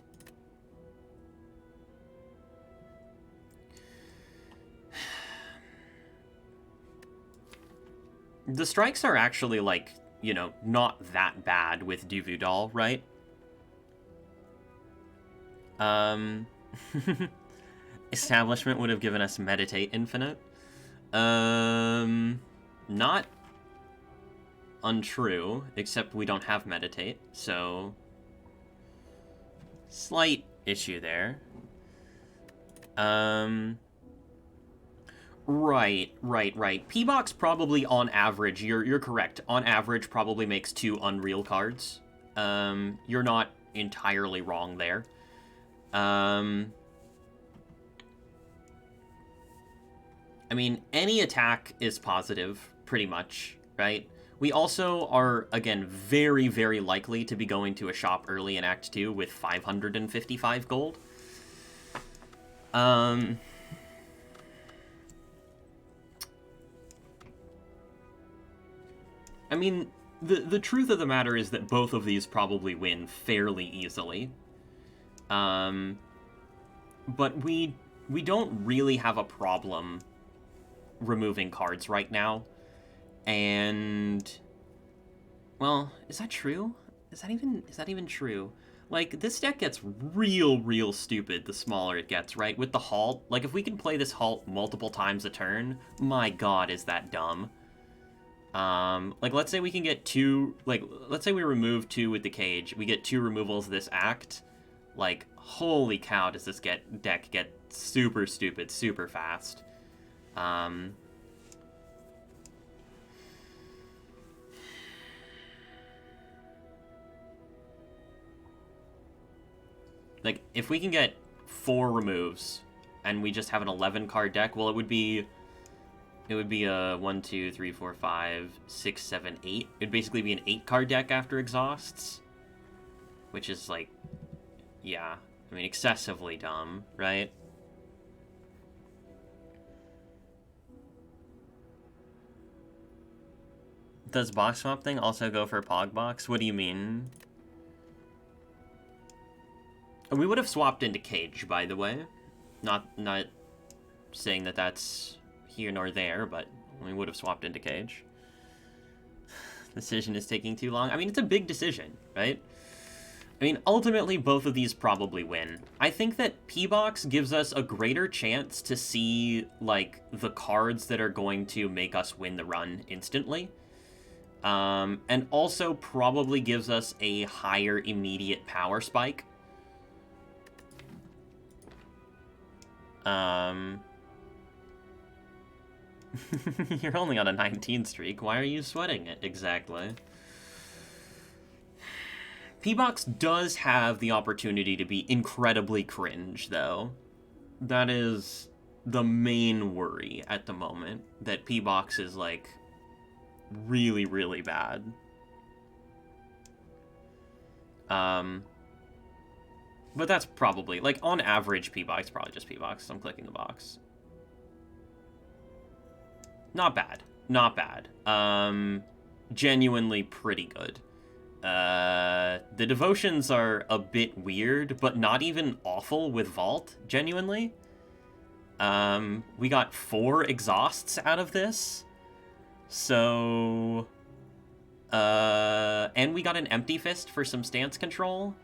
strikes are actually, like, you know, not that bad with Duvudal, right? Establishment would have given us Meditate Infinite. Not untrue, except we don't have Meditate, so slight issue there. Right. P-Box probably on average, you're correct, on average probably makes 2 Unreal cards. You're not entirely wrong there. I mean, any attack is positive, pretty much, right? We also are, again, very, very likely to be going to a shop early in Act 2 with 555 gold. I mean, the truth of the matter is that both of these probably win fairly easily. But we don't really have a problem removing cards right now. And, well, is that true? Is that even true? Like, this deck gets real stupid the smaller it gets, right? With the halt, like, if we can play this halt multiple times a turn, my god, is that dumb. Like, let's say we can get 2, like, let's say we remove 2 with the cage, we get 2 removals this act, like, holy cow, does this deck get super stupid, super fast. Like, if we can get 4 removes, and we just have an 11-card deck, well, it would be a 1, 2, 3, 4, 5, 6, 7, 8. It'd basically be an 8-card deck after exhausts. Which is, like, yeah. I mean, excessively dumb, right? Does box swap thing also go for Pog box? What do you mean? We would have swapped into cage, by the way. Not saying that that's here nor there, but we would have swapped into cage. Decision is taking too long. I mean, it's a big decision, right? I mean, ultimately, both of these probably win. I think that P-Box gives us a greater chance to see, like, the cards that are going to make us win the run instantly. And also probably gives us a higher immediate power spike. You're only on a 19 streak. Why are you sweating it exactly? P-Box does have the opportunity to be incredibly cringe, though. That is the main worry at the moment, that P-Box is, like, really, really bad. But that's probably, like, on average, P-Box, probably just P-Box. I'm clicking the box. Not bad. Not bad. Genuinely pretty good. The devotions are a bit weird, but not even awful with Vault, genuinely. We got 4 exhausts out of this. So... and we got an Empty Fist for some stance control.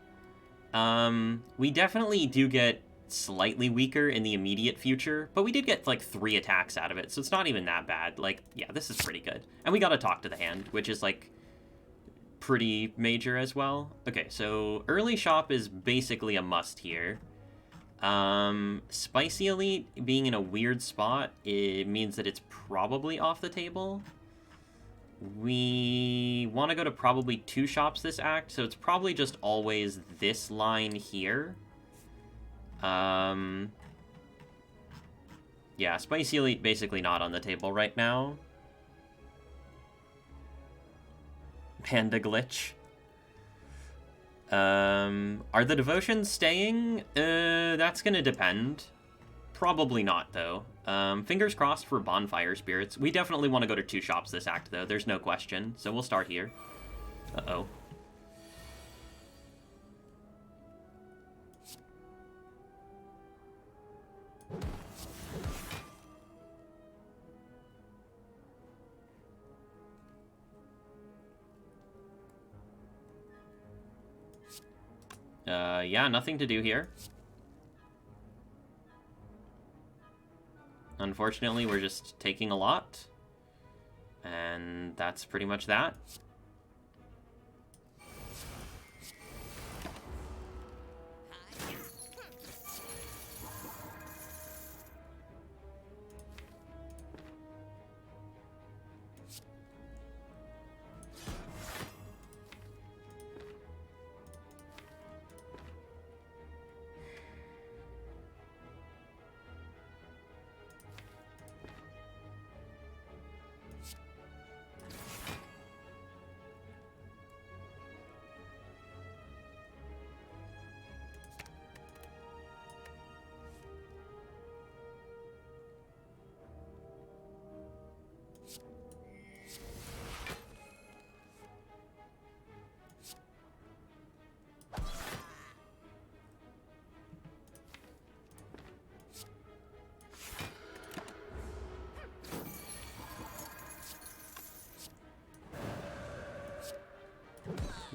We definitely do get slightly weaker in the immediate future, but we did get, like, 3 attacks out of it, so it's not even that bad. Like, yeah, this is pretty good. And we gotta talk to the hand, which is, like, pretty major as well. Okay, so early shop is basically a must here. Spicy Elite being in a weird spot, it means that it's probably off the table. We want to go to probably 2 shops this act, so it's probably just always this line here. Yeah, Spicy Elite basically not on the table right now. Panda glitch. Are the devotions staying? That's gonna depend. Probably not, though. Fingers crossed for Bonfire Spirits. We definitely want to go to 2 shops this act, though. There's no question. So we'll start here. Uh-oh. Yeah, nothing to do here. Unfortunately, we're just taking a lot. And that's pretty much that.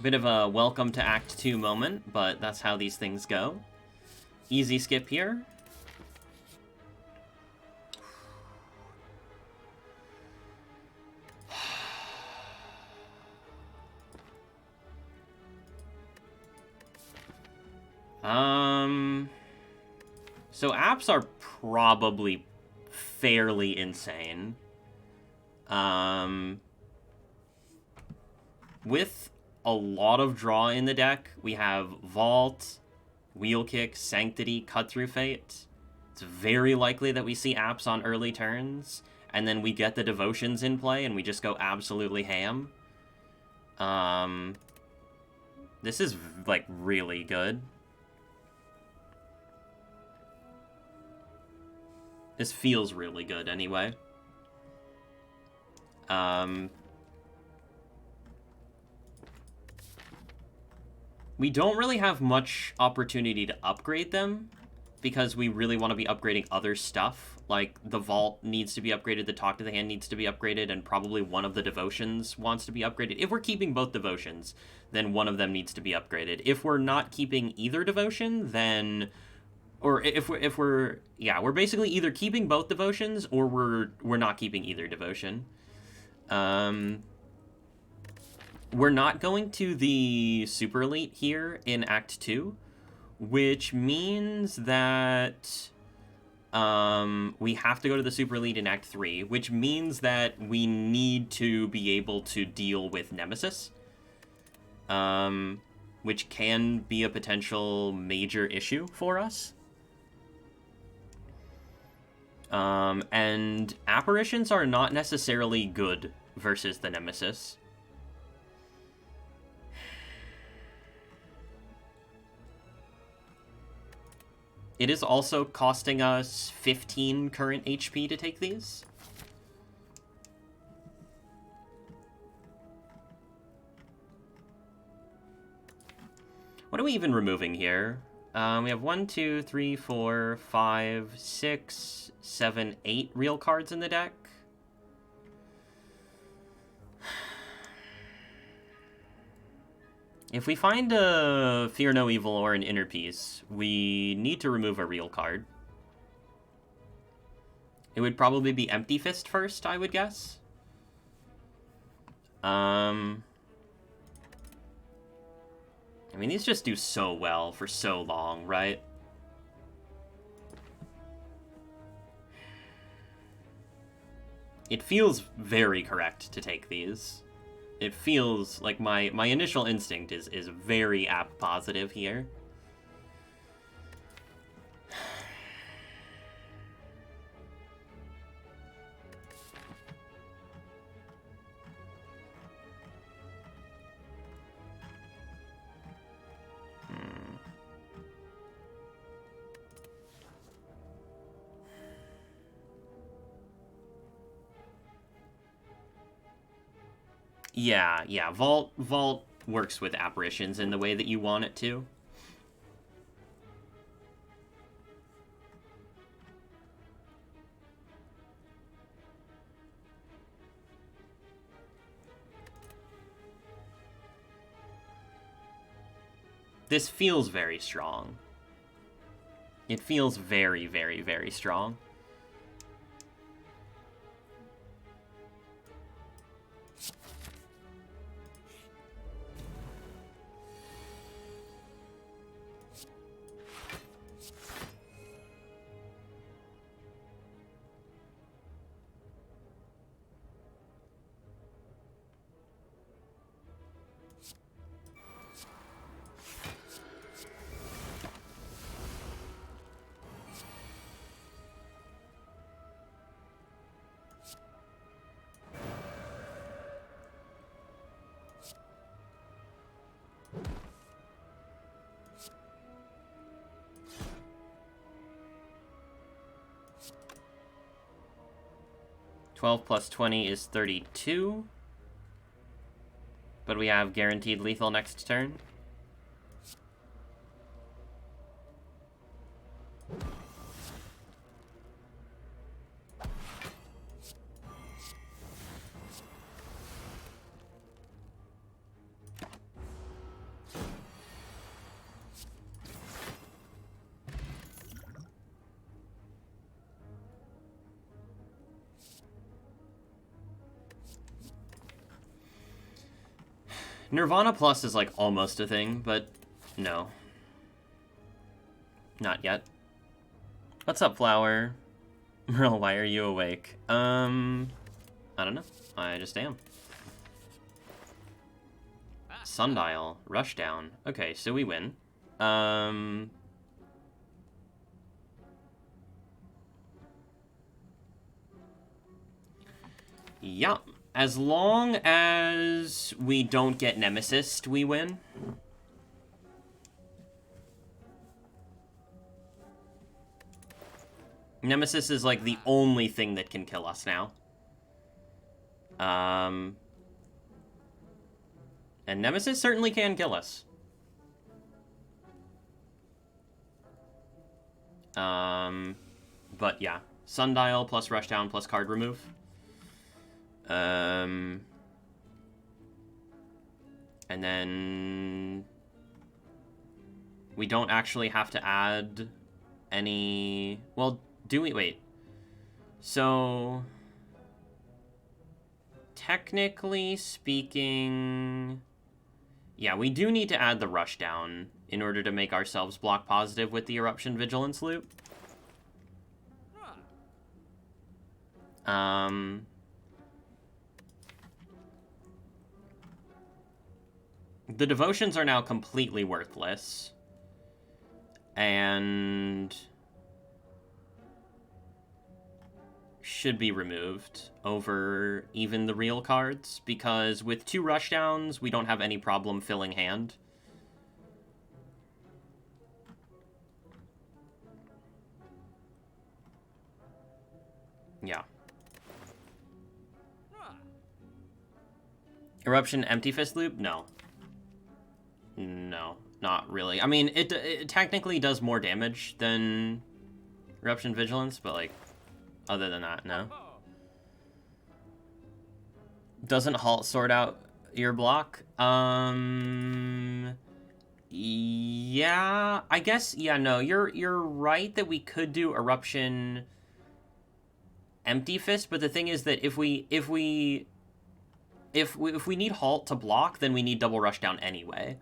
Bit of a welcome to Act 2 moment, but that's how these things go. Easy skip here. So apps are probably fairly insane. With a lot of draw in the deck, we have Vault, Wheel Kick, Sanctity, Cut Through Fate. It's very likely that we see apps on early turns, and then we get the devotions in play, and we just go absolutely ham. This is, like, really good. This feels really good, anyway. We don't really have much opportunity to upgrade them, because we really want to be upgrading other stuff. Like, the Vault needs to be upgraded, the Talk to the Hand needs to be upgraded, and probably one of the Devotions wants to be upgraded. If we're keeping both Devotions, then one of them needs to be upgraded. If we're not keeping either Devotion, then... Or if we're yeah, we're basically either keeping both Devotions, or we're not keeping either Devotion. We're not going to the Super Elite here in Act 2, which means that we have to go to the Super Elite in Act 3, which means that we need to be able to deal with Nemesis, which can be a potential major issue for us. And Apparitions are not necessarily good versus the Nemesis. It is also costing us 15 current HP to take these. What are we even removing here? We have 1, 2, 3, 4, 5, 6, 7, 8 real cards in the deck. If we find a Fear No Evil or an Inner Peace, we need to remove a real card. It would probably be Empty Fist first, I would guess. I mean, these just do so well for so long, right? It feels very correct to take these. It feels like my initial instinct is very app positive here. Yeah, Vault works with Apparitions in the way that you want it to. This feels very strong. It feels very, very, very strong. +12 + 20 is 32. But we have guaranteed lethal next turn. Nirvana Plus is like almost a thing, but no. Not yet. What's up, Flower? Merle, why are you awake? I don't know. I just am. Sundial. Rushdown. Okay, so we win. Yeah. As long as we don't get Nemesis, we win. Nemesis is like the only thing that can kill us now. And Nemesis certainly can kill us. But yeah, Sundial plus Rushdown plus card remove. And then we don't actually have to add any... Well, do we? Wait. So, technically speaking... Yeah, we do need to add the Rushdown in order to make ourselves block positive with the Eruption Vigilance loop. The Devotions are now completely worthless. And should be removed over even the real cards, because with 2 Rushdowns, we don't have any problem filling hand. Yeah. Eruption Empty Fist loop? No. No, not really. I mean, it technically does more damage than Eruption Vigilance, but, like, other than that, no. Doesn't Halt sort out your block? Yeah, I guess, yeah, no, you're right that we could do Eruption Empty Fist, but the thing is that if we need Halt to block, then we need double Rushdown anyway.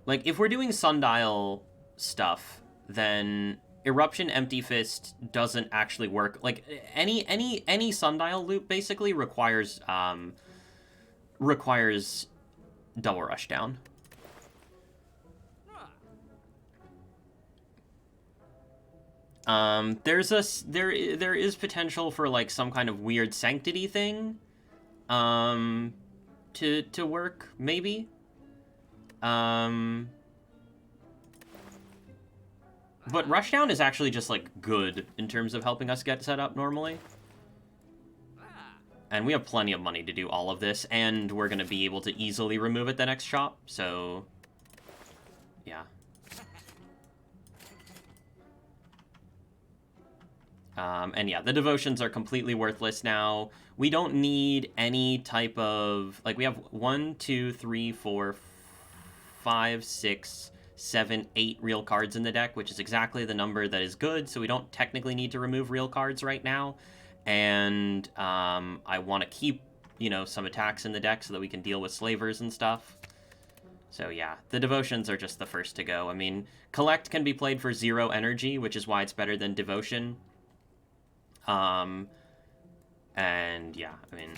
Like, if we're doing Sundial stuff, then Eruption Empty Fist doesn't actually work. Like, any Sundial loop basically requires double Rushdown. There is potential for, like, some kind of weird Sanctity thing, to work, maybe. But Rushdown is actually just, like, good in terms of helping us get set up normally. And we have plenty of money to do all of this, and we're gonna be able to easily remove it the next shop, so... yeah. And yeah, the Devotions are completely worthless now. We don't need any type of... Like, we have 1, 2, 3, 4, 5, 6, 7, 8 real cards in the deck, which is exactly the number that is good, so we don't technically need to remove real cards right now. And I want to keep, you know, some attacks in the deck so that we can deal with slavers and stuff. So yeah, the Devotions are just the first to go. I mean, Collect can be played for 0 energy, which is why it's better than Devotion. And yeah, I mean,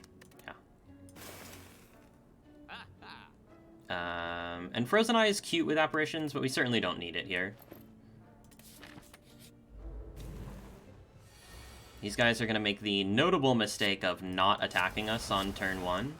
yeah. And Frozen Eye is cute with Apparitions, but we certainly don't need it here. These guys are going to make the notable mistake of not attacking us on turn 1.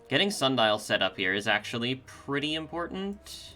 Getting Sundial set up here is actually pretty important.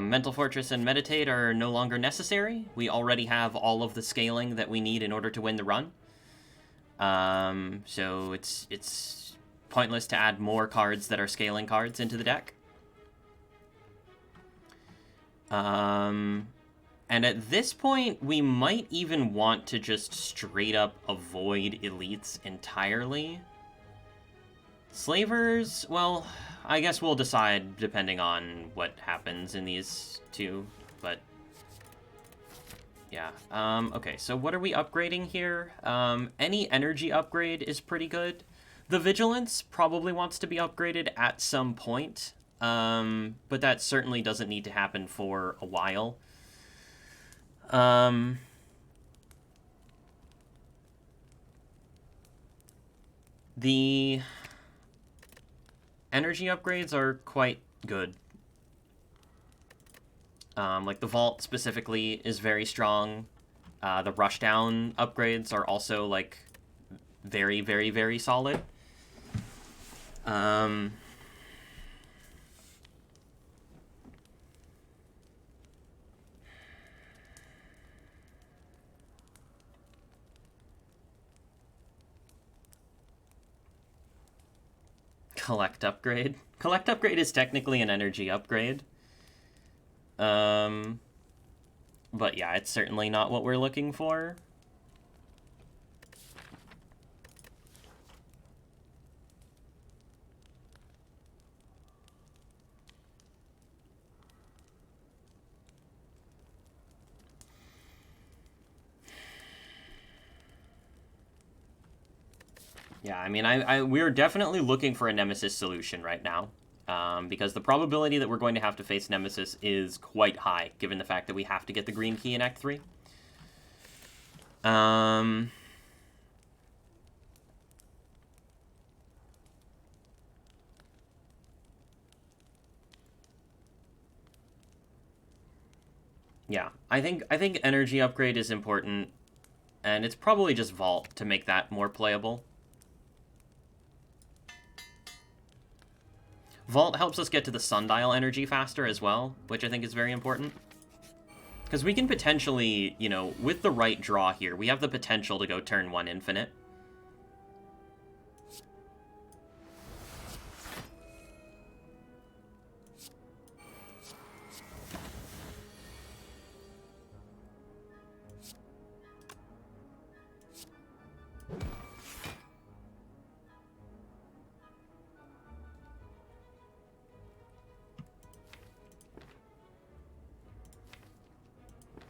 Mental Fortress and Meditate are no longer necessary. We already have all of the scaling that we need in order to win the run. So it's pointless to add more cards that are scaling cards into the deck. And at this point, we might even want to just straight up avoid elites entirely. Slavers, well, I guess we'll decide depending on what happens in these two, but yeah. Okay, so what are we upgrading here? Any energy upgrade is pretty good. The Vigilance probably wants to be upgraded at some point, but that certainly doesn't need to happen for a while. The energy upgrades are quite good. Like the Vault specifically is very strong. The Rushdown upgrades are also like very, very, very solid. Collect upgrade. Collect upgrade is technically an energy upgrade. But yeah, it's certainly not what we're looking for. Yeah, I mean, we're definitely looking for a Nemesis solution right now. Because the probability that we're going to have to face Nemesis is quite high, given the fact that we have to get the green key in Act 3. Yeah, I think energy upgrade is important, and it's probably just Vault to make that more playable. Vault helps us get to the Sundial energy faster as well, which I think is very important. Because we can potentially, you know, with the right draw here, we have the potential to go turn 1 infinite.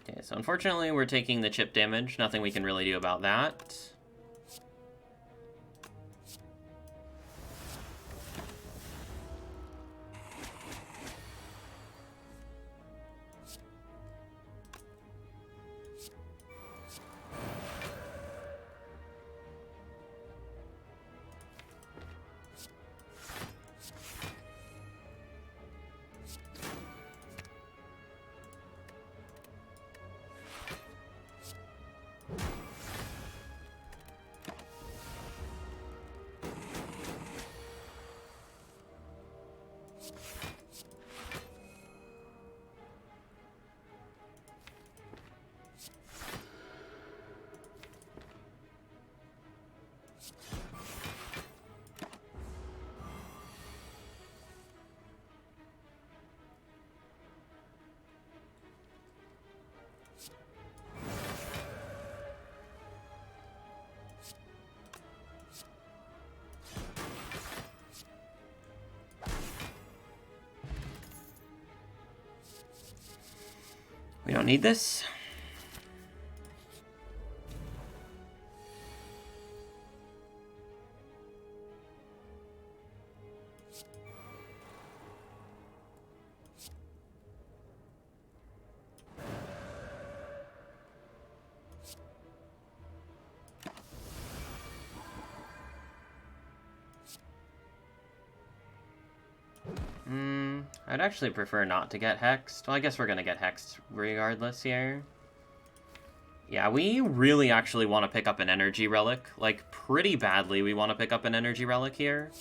Okay, so unfortunately we're taking the chip damage. Nothing we can really do about that. We don't need this. I'd actually prefer not to get hexed. Well, I guess we're gonna get hexed regardless here. Yeah, we really actually want to pick up an energy relic. Like, pretty badly we want to pick up an energy relic here.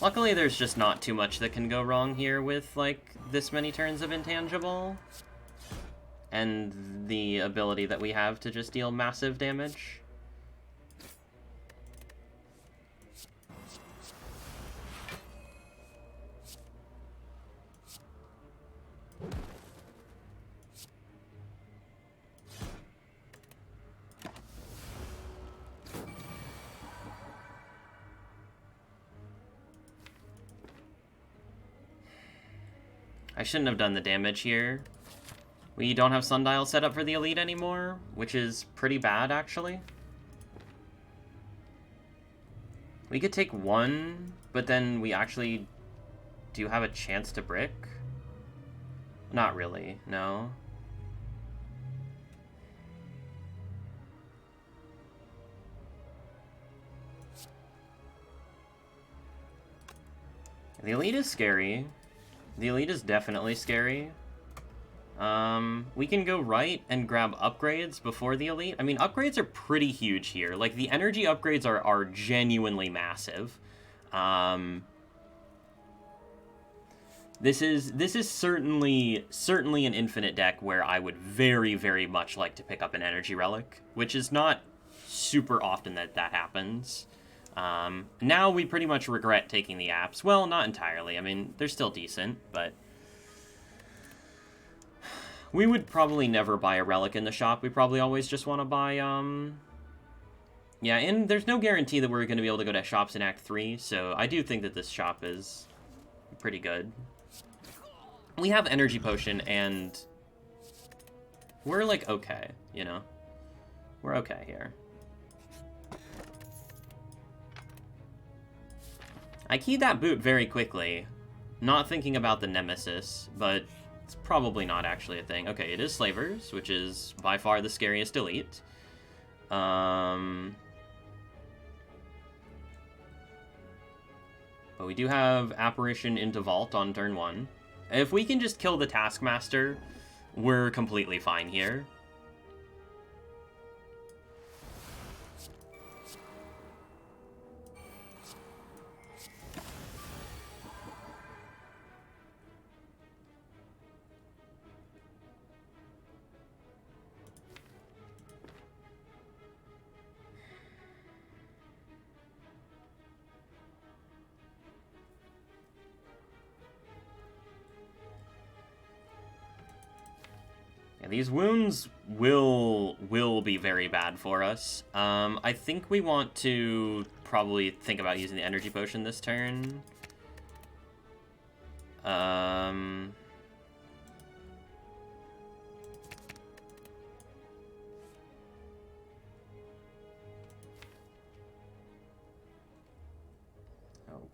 Luckily, there's just not too much that can go wrong here with, like, this many turns of intangible. And the ability that we have to just deal massive damage. I shouldn't have done the damage here. We don't have Sundial set up for the Elite anymore, which is pretty bad, actually. We could take one, but then we actually do have a chance to brick? Not really, no. The Elite is scary. The Elite is definitely scary. We can go right and grab upgrades before the Elite. I mean, upgrades are pretty huge here. Like, the energy upgrades are genuinely massive. This is certainly an infinite deck where I would very, very much like to pick up an energy relic, which is not super often that happens. Now we pretty much regret taking the apps. Well, not entirely. I mean, they're still decent, but we would probably never buy a relic in the shop. We probably always just want to buy, yeah, and there's no guarantee that we're going to be able to go to shops in Act 3, so I do think that this shop is pretty good. We have Energy Potion, and we're, like, okay, you know? We're okay here. I keyed that boot very quickly, not thinking about the Nemesis, but it's probably not actually a thing. Okay, it is Slavers, which is by far the scariest Elite. But we do have Apparition into Vault on turn 1. If we can just kill the Taskmaster, we're completely fine here. These wounds will be very bad for us. I think we want to probably think about using the Energy Potion this turn.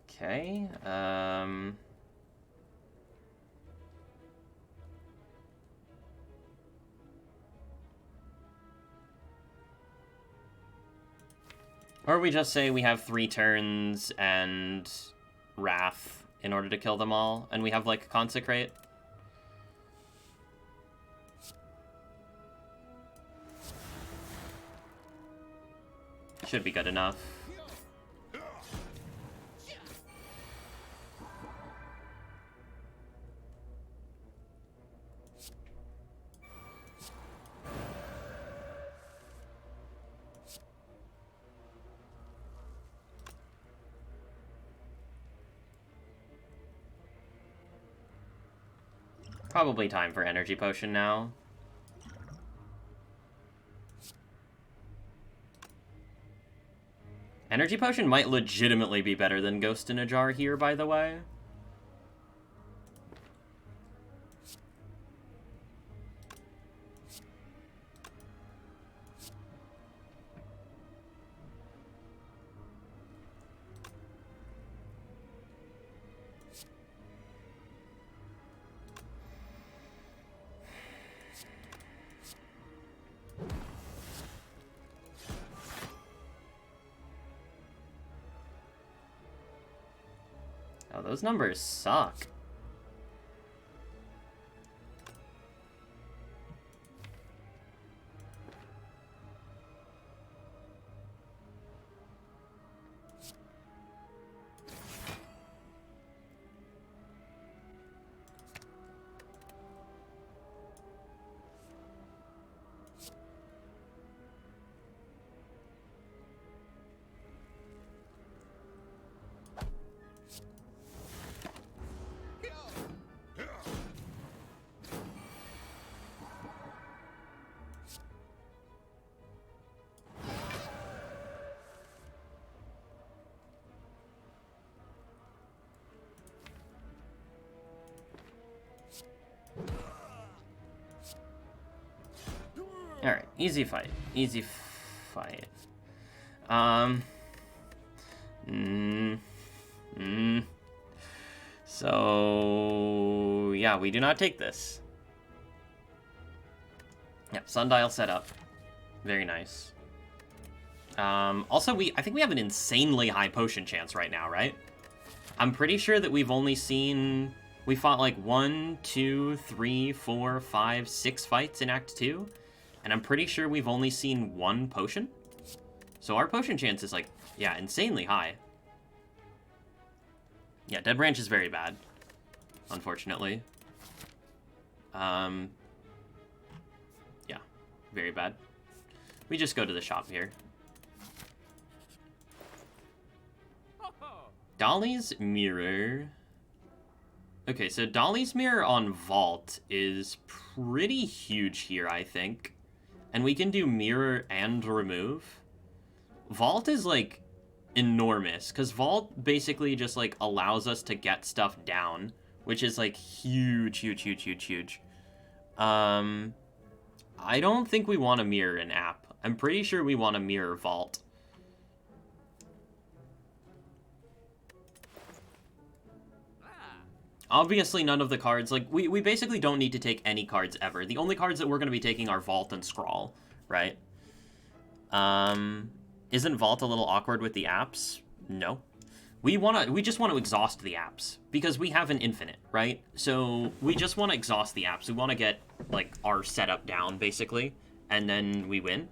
Okay. Or we just say we have 3 turns and Wrath in order to kill them all, and we have, like, Consecrate. Should be good enough. Probably time for Energy Potion now. Energy Potion might legitimately be better than Ghost in a Jar here, by the way. Oh, those numbers suck. Alright, easy fight. Easy fight. So, yeah, we do not take this. Yep, Sundial set up. Very nice. Also, I think we have an insanely high potion chance right now, right? I'm pretty sure that we've only seen... We fought like 1, 2, 3, 4, 5, 6 fights in Act 2. And I'm pretty sure we've only seen 1 potion. So our potion chance is like, yeah, insanely high. Yeah, Dead Branch is very bad, unfortunately. Yeah, very bad. We just go to the shop here. Dolly's Mirror. Okay, so Dolly's Mirror on Vault is pretty huge here, I think. And we can do Mirror and Remove. Vault is, like, enormous, because Vault basically just, like, allows us to get stuff down, which is, like, huge, huge, huge, huge, huge. I don't think we want to mirror an app. I'm pretty sure we want to mirror Vault. Obviously, none of the cards, like, we basically don't need to take any cards ever. The only cards that we're going to be taking are Vault and Scrawl, right? Isn't Vault a little awkward with the apps? No. We just want to exhaust the apps, because we have an infinite, right? So, we just want to exhaust the apps. We want to get, like, our setup down, basically, and then we win.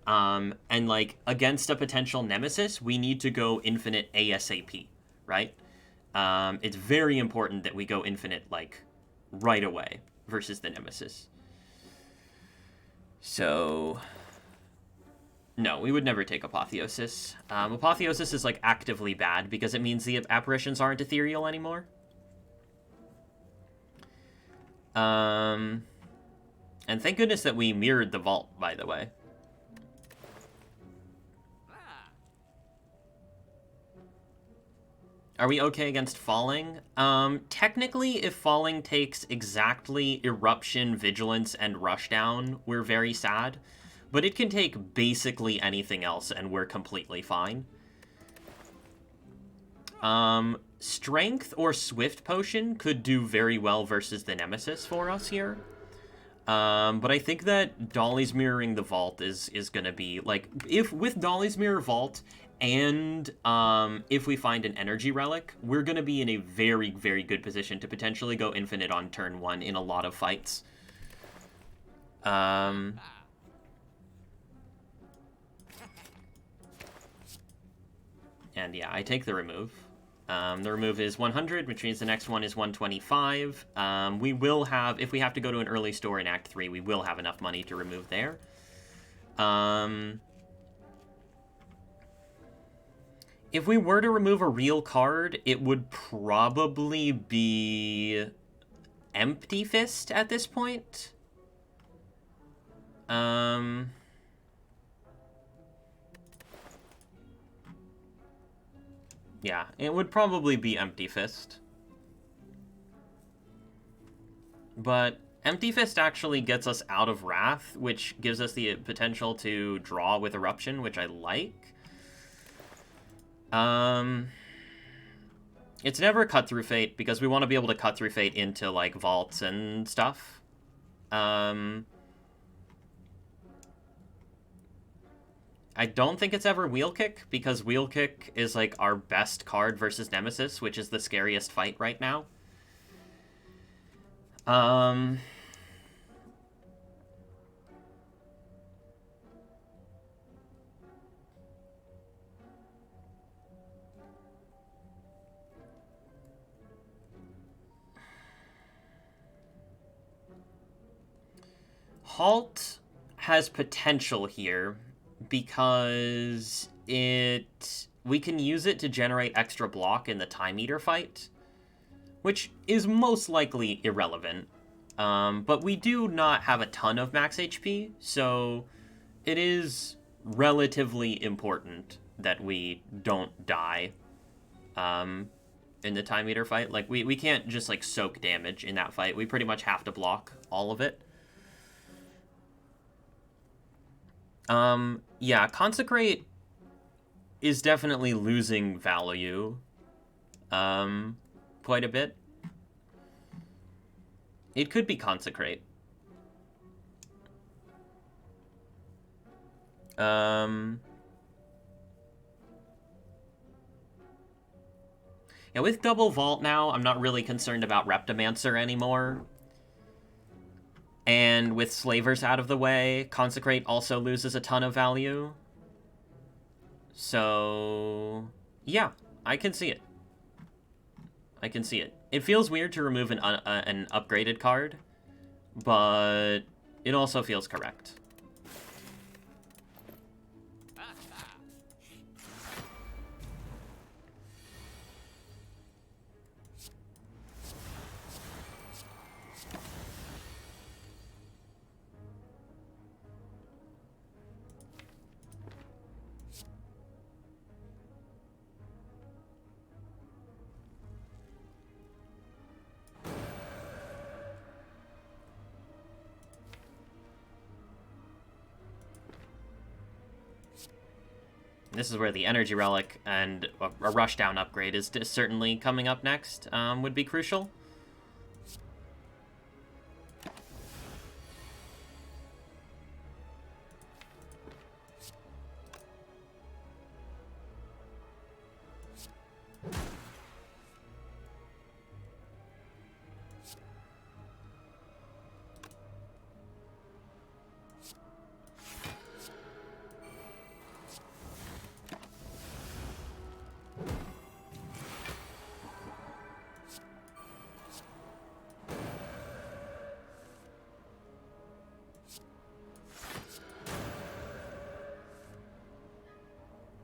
And, like, against a potential Nemesis, we need to go infinite ASAP, right? It's very important that we go infinite, like, right away versus the Nemesis. So, no, we would never take Apotheosis. Apotheosis is, like, actively bad because it means the apparitions aren't ethereal anymore. And thank goodness that we mirrored the Vault, by the way. Are we okay against Falling? Technically, if Falling takes exactly Eruption, Vigilance, and Rushdown, we're very sad. But it can take basically anything else, and we're completely fine. Strength or Swift Potion could do very well versus the Nemesis for us here. But I think that Dolly's mirroring the Vault is gonna be, like, if with Dolly's Mirror Vault... And if we find an energy relic, we're going to be in a very, very good position to potentially go infinite on turn 1 in a lot of fights. And yeah, I take the remove. The remove is 100, which means the next one is 125. We will have, if we have to go to an early store in Act 3, we will have enough money to remove there. If we were to remove a real card, it would probably be Empty Fist at this point. Yeah, it would probably be Empty Fist. But Empty Fist actually gets us out of Wrath, which gives us the potential to draw with Eruption, which I like. It's never a cut through Fate because we want to be able to cut through Fate into, like, vaults and stuff. I don't think it's ever Wheel Kick because Wheel Kick is, like, our best card versus Nemesis, which is the scariest fight right now. Halt has potential here because we can use it to generate extra block in the Time Eater fight, which is most likely irrelevant. But we do not have a ton of max HP, so it is relatively important that we don't die in the Time Eater fight. Like, we can't just, like, soak damage in that fight. We pretty much have to block all of it. Yeah, Consecrate is definitely losing value, quite a bit. It could be Consecrate. Yeah, with double vault now, I'm not really concerned about Reptomancer anymore. And with Slavers out of the way, Consecrate also loses a ton of value. So, yeah, I can see it. I can see it. It feels weird to remove an upgraded card, but it also feels correct. This is where the Energy Relic and a Rushdown upgrade is certainly coming up next, would be crucial.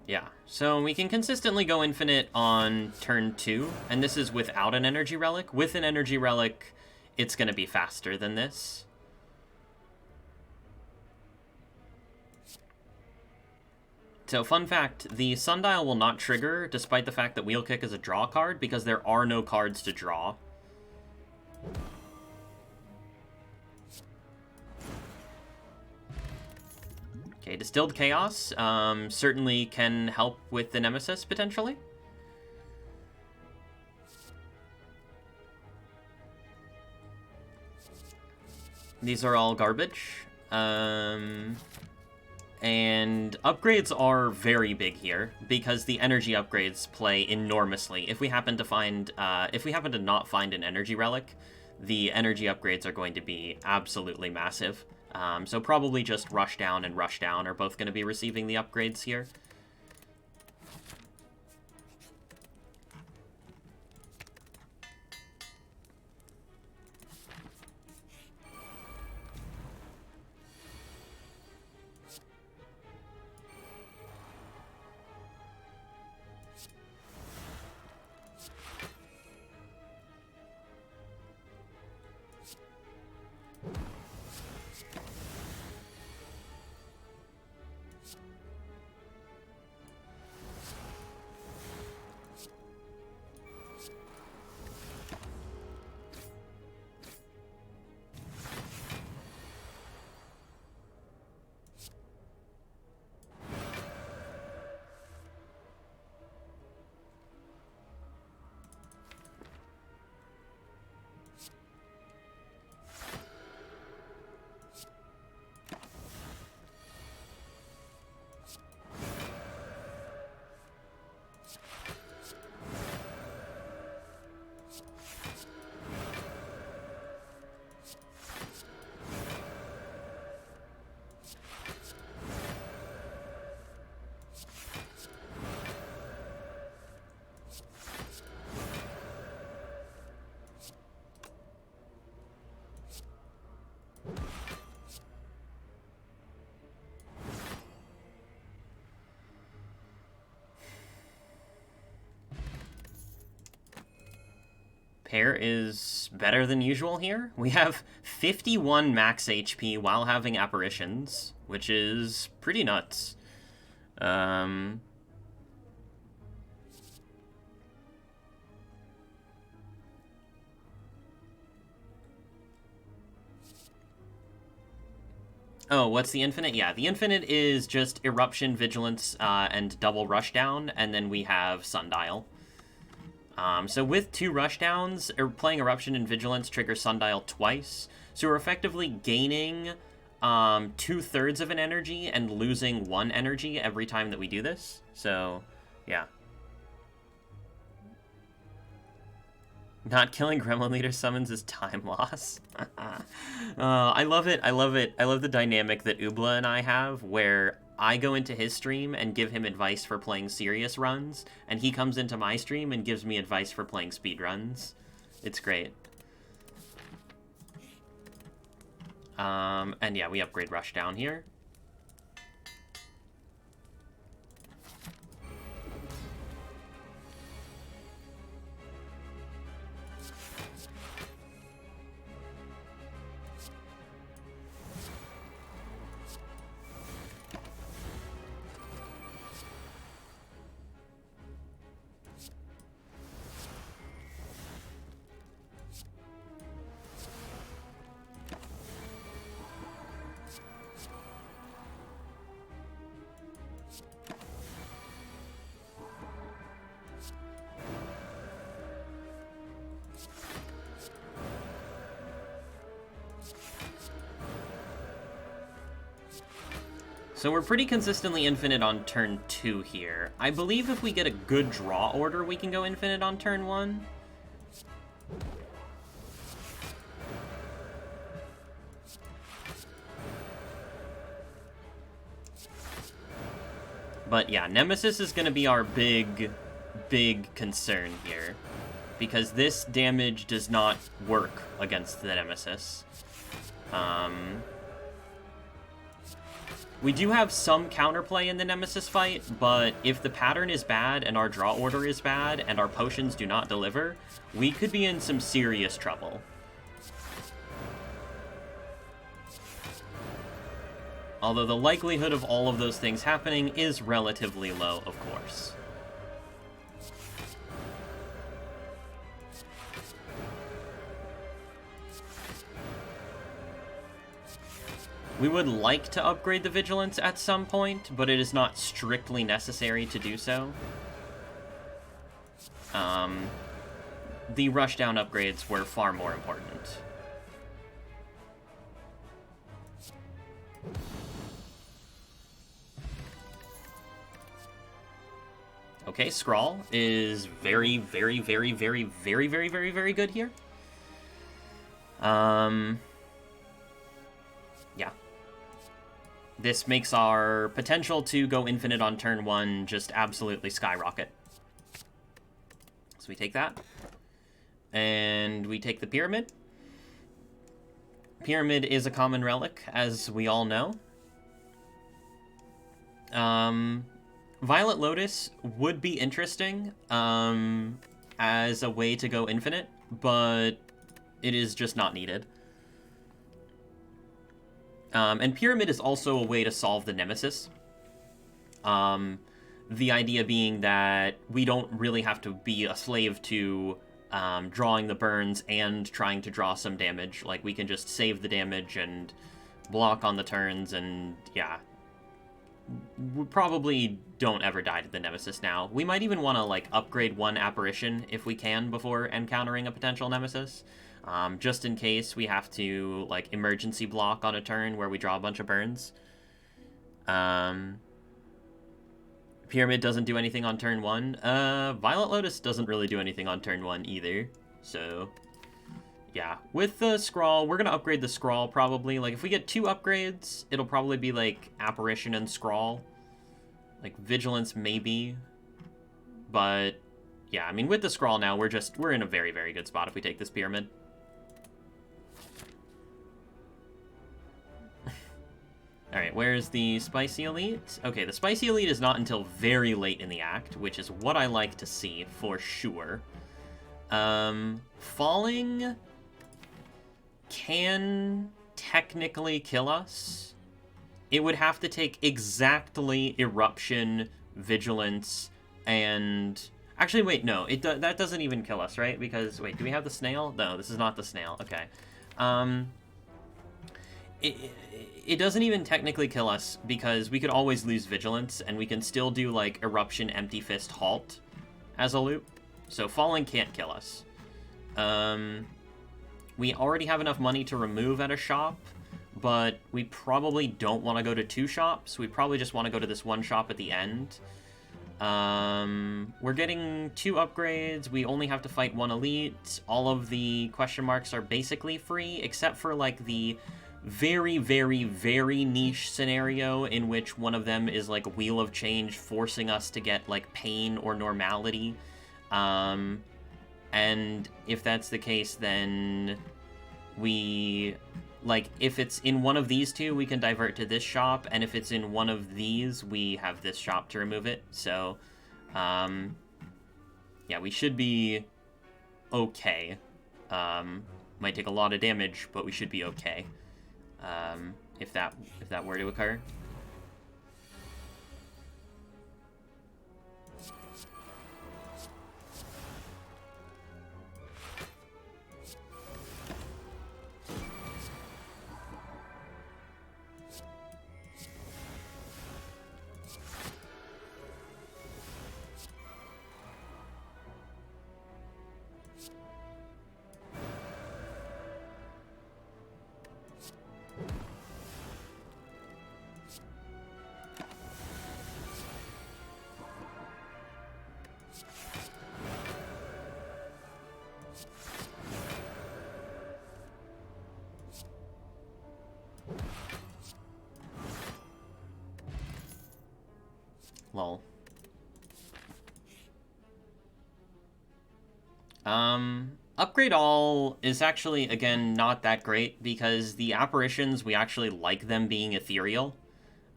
Yeah, so we can consistently go infinite on turn 2, and this is without an Energy Relic. With an Energy Relic, it's going to be faster than this. So, fun fact, the Sundial will not trigger, despite the fact that Wheel Kick is a draw card, because there are no cards to draw. Okay, Distilled Chaos certainly can help with the Nemesis, potentially. These are all garbage. And upgrades are very big here, because the energy upgrades play enormously. If we happen to not find an energy relic, the energy upgrades are going to be absolutely massive. So probably just Rushdown and Rushdown are both going to be receiving the upgrades here. Pair is better than usual here. We have 51 max HP while having Apparitions, which is pretty nuts. Oh, what's the infinite? Yeah, the infinite is just Eruption, Vigilance, and double Rushdown, and then we have Sundial. So with 2 Rushdowns, playing Eruption and Vigilance triggers Sundial twice, so we're effectively gaining 2/3 of an energy and losing 1 energy every time that we do this. So, yeah. Not killing Gremlin Leader summons is time loss. I love it. I love it. I love the dynamic that Ubla and I have, where I go into his stream and give him advice for playing serious runs, and he comes into my stream and gives me advice for playing speed runs. It's great. And yeah, we upgrade Rushdown here. So we're pretty consistently infinite on turn 2 here. I believe if we get a good draw order, we can go infinite on turn 1. But yeah, Nemesis is going to be our big concern here, because this damage does not work against the Nemesis. We do have some counterplay in the Nemesis fight, but if the pattern is bad and our draw order is bad and our potions do not deliver, we could be in some serious trouble. Although the likelihood of all of those things happening is relatively low, of course. We would like to upgrade the Vigilance at some point, but it is not strictly necessary to do so. The Rushdown upgrades were far more important. Okay, Scrawl is very good here. Yeah. This makes our potential to go infinite on turn 1 just absolutely skyrocket. So we take that. And we take the Pyramid. Pyramid is a common relic, as we all know. Violet Lotus would be interesting as a way to go infinite, but it is just not needed. And Pyramid is also a way to solve the Nemesis. The idea being that we don't really have to be a slave to drawing the burns and trying to draw some damage. Like, we can just save the damage and block on the turns, and yeah. We probably don't ever die to the Nemesis now. We might even want to, like, upgrade 1 Apparition if we can before encountering a potential Nemesis. Just in case we have to, like, emergency block on a turn where we draw a bunch of burns. Pyramid doesn't do anything on turn 1. Violet Lotus doesn't really do anything on turn 1 either. So, yeah. With the Scrawl, we're going to upgrade the Scrawl probably. Like, if we get 2 upgrades, it'll probably be, like, Apparition and Scrawl. Like, Vigilance maybe. But, yeah, I mean, with the Scrawl now, we're in a very good spot if we take this Pyramid. Alright, where's the Spicy Elite? Okay, the Spicy Elite is not until very late in the act, which is what I like to see, for sure. Falling can technically kill us. It would have to take exactly Eruption, Vigilance, and... Actually, wait, no, that doesn't even kill us, right? Because, wait, do we have the Snail? No, this is not the Snail, okay. it doesn't even technically kill us, because we could always lose Vigilance, and we can still do, like, Eruption, Empty Fist, Halt as a loop. So Falling can't kill us. We already have enough money to remove at a shop, but we probably don't want to go to 2 shops. We probably just want to go to this 1 shop at the end. We're getting 2 upgrades. We only have to fight 1 elite. All of the question marks are basically free, except for, like, the very, very, very niche scenario in which one of them is, like, Wheel of Change, forcing us to get, like, pain or normality. And if that's the case, then we, like, if it's in one of these 2, we can divert to this shop, and if it's in one of these, we have this shop to remove it. So, yeah, we should be okay. Might take a lot of damage, but we should be okay, if that were to occur. Lol. Upgrade all is actually, again, not that great, because the Apparitions, we actually like them being ethereal.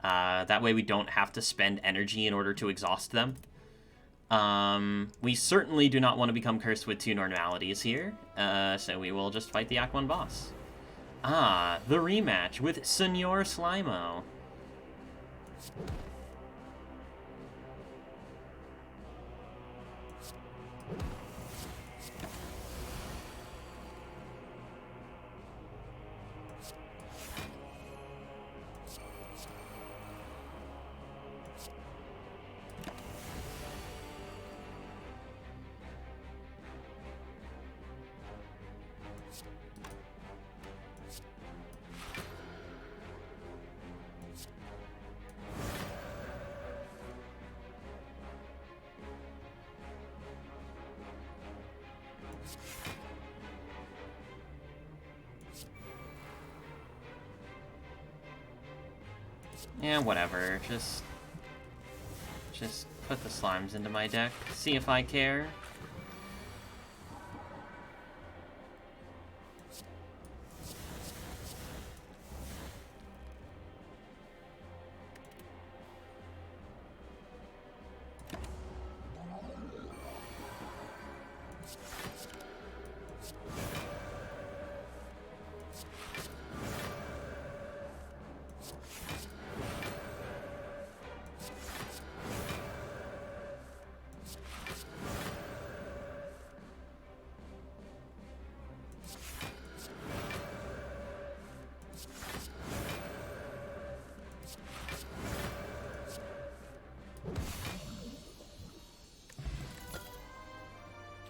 That way we don't have to spend energy in order to exhaust them. We certainly do not want to become cursed with 2 normalities here, so we will just fight the Act 1 boss. Ah, the rematch with Senor Slimo. Yeah, whatever. Just put the slimes into my deck. See if I care.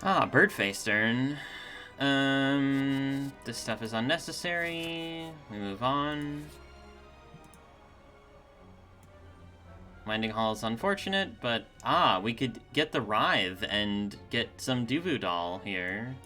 Ah, Birdface turn. This stuff is unnecessary. We move on. Winding Hall is unfortunate, but we could get the Writhe and get some Duvu Doll here.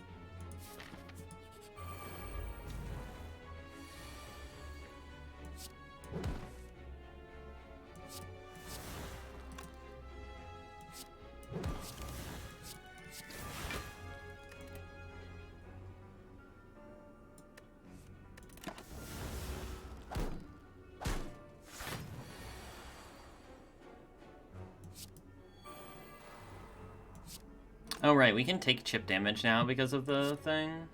Oh, right, we can take chip damage now because of the thing.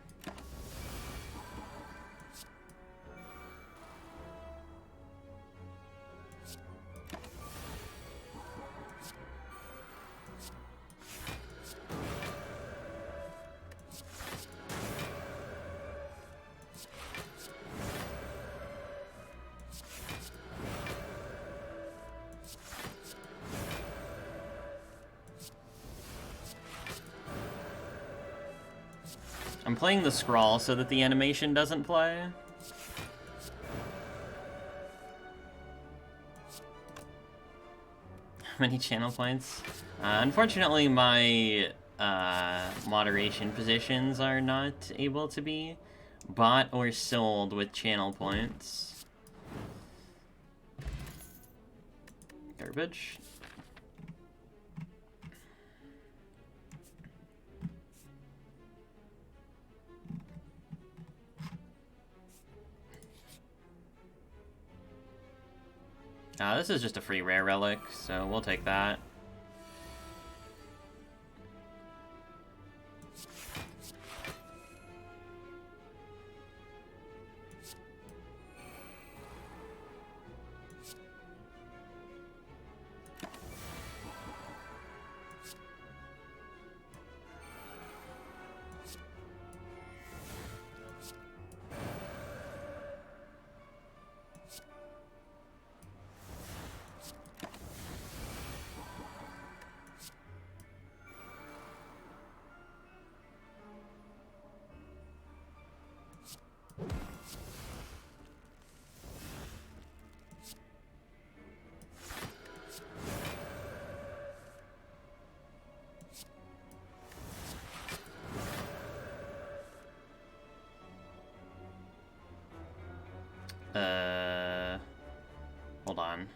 I'm playing the scroll so that the animation doesn't play. How many channel points? Unfortunately, my moderation positions are not able to be bought or sold with channel points. Garbage. This is just a free rare relic, so we'll take that. Hold on.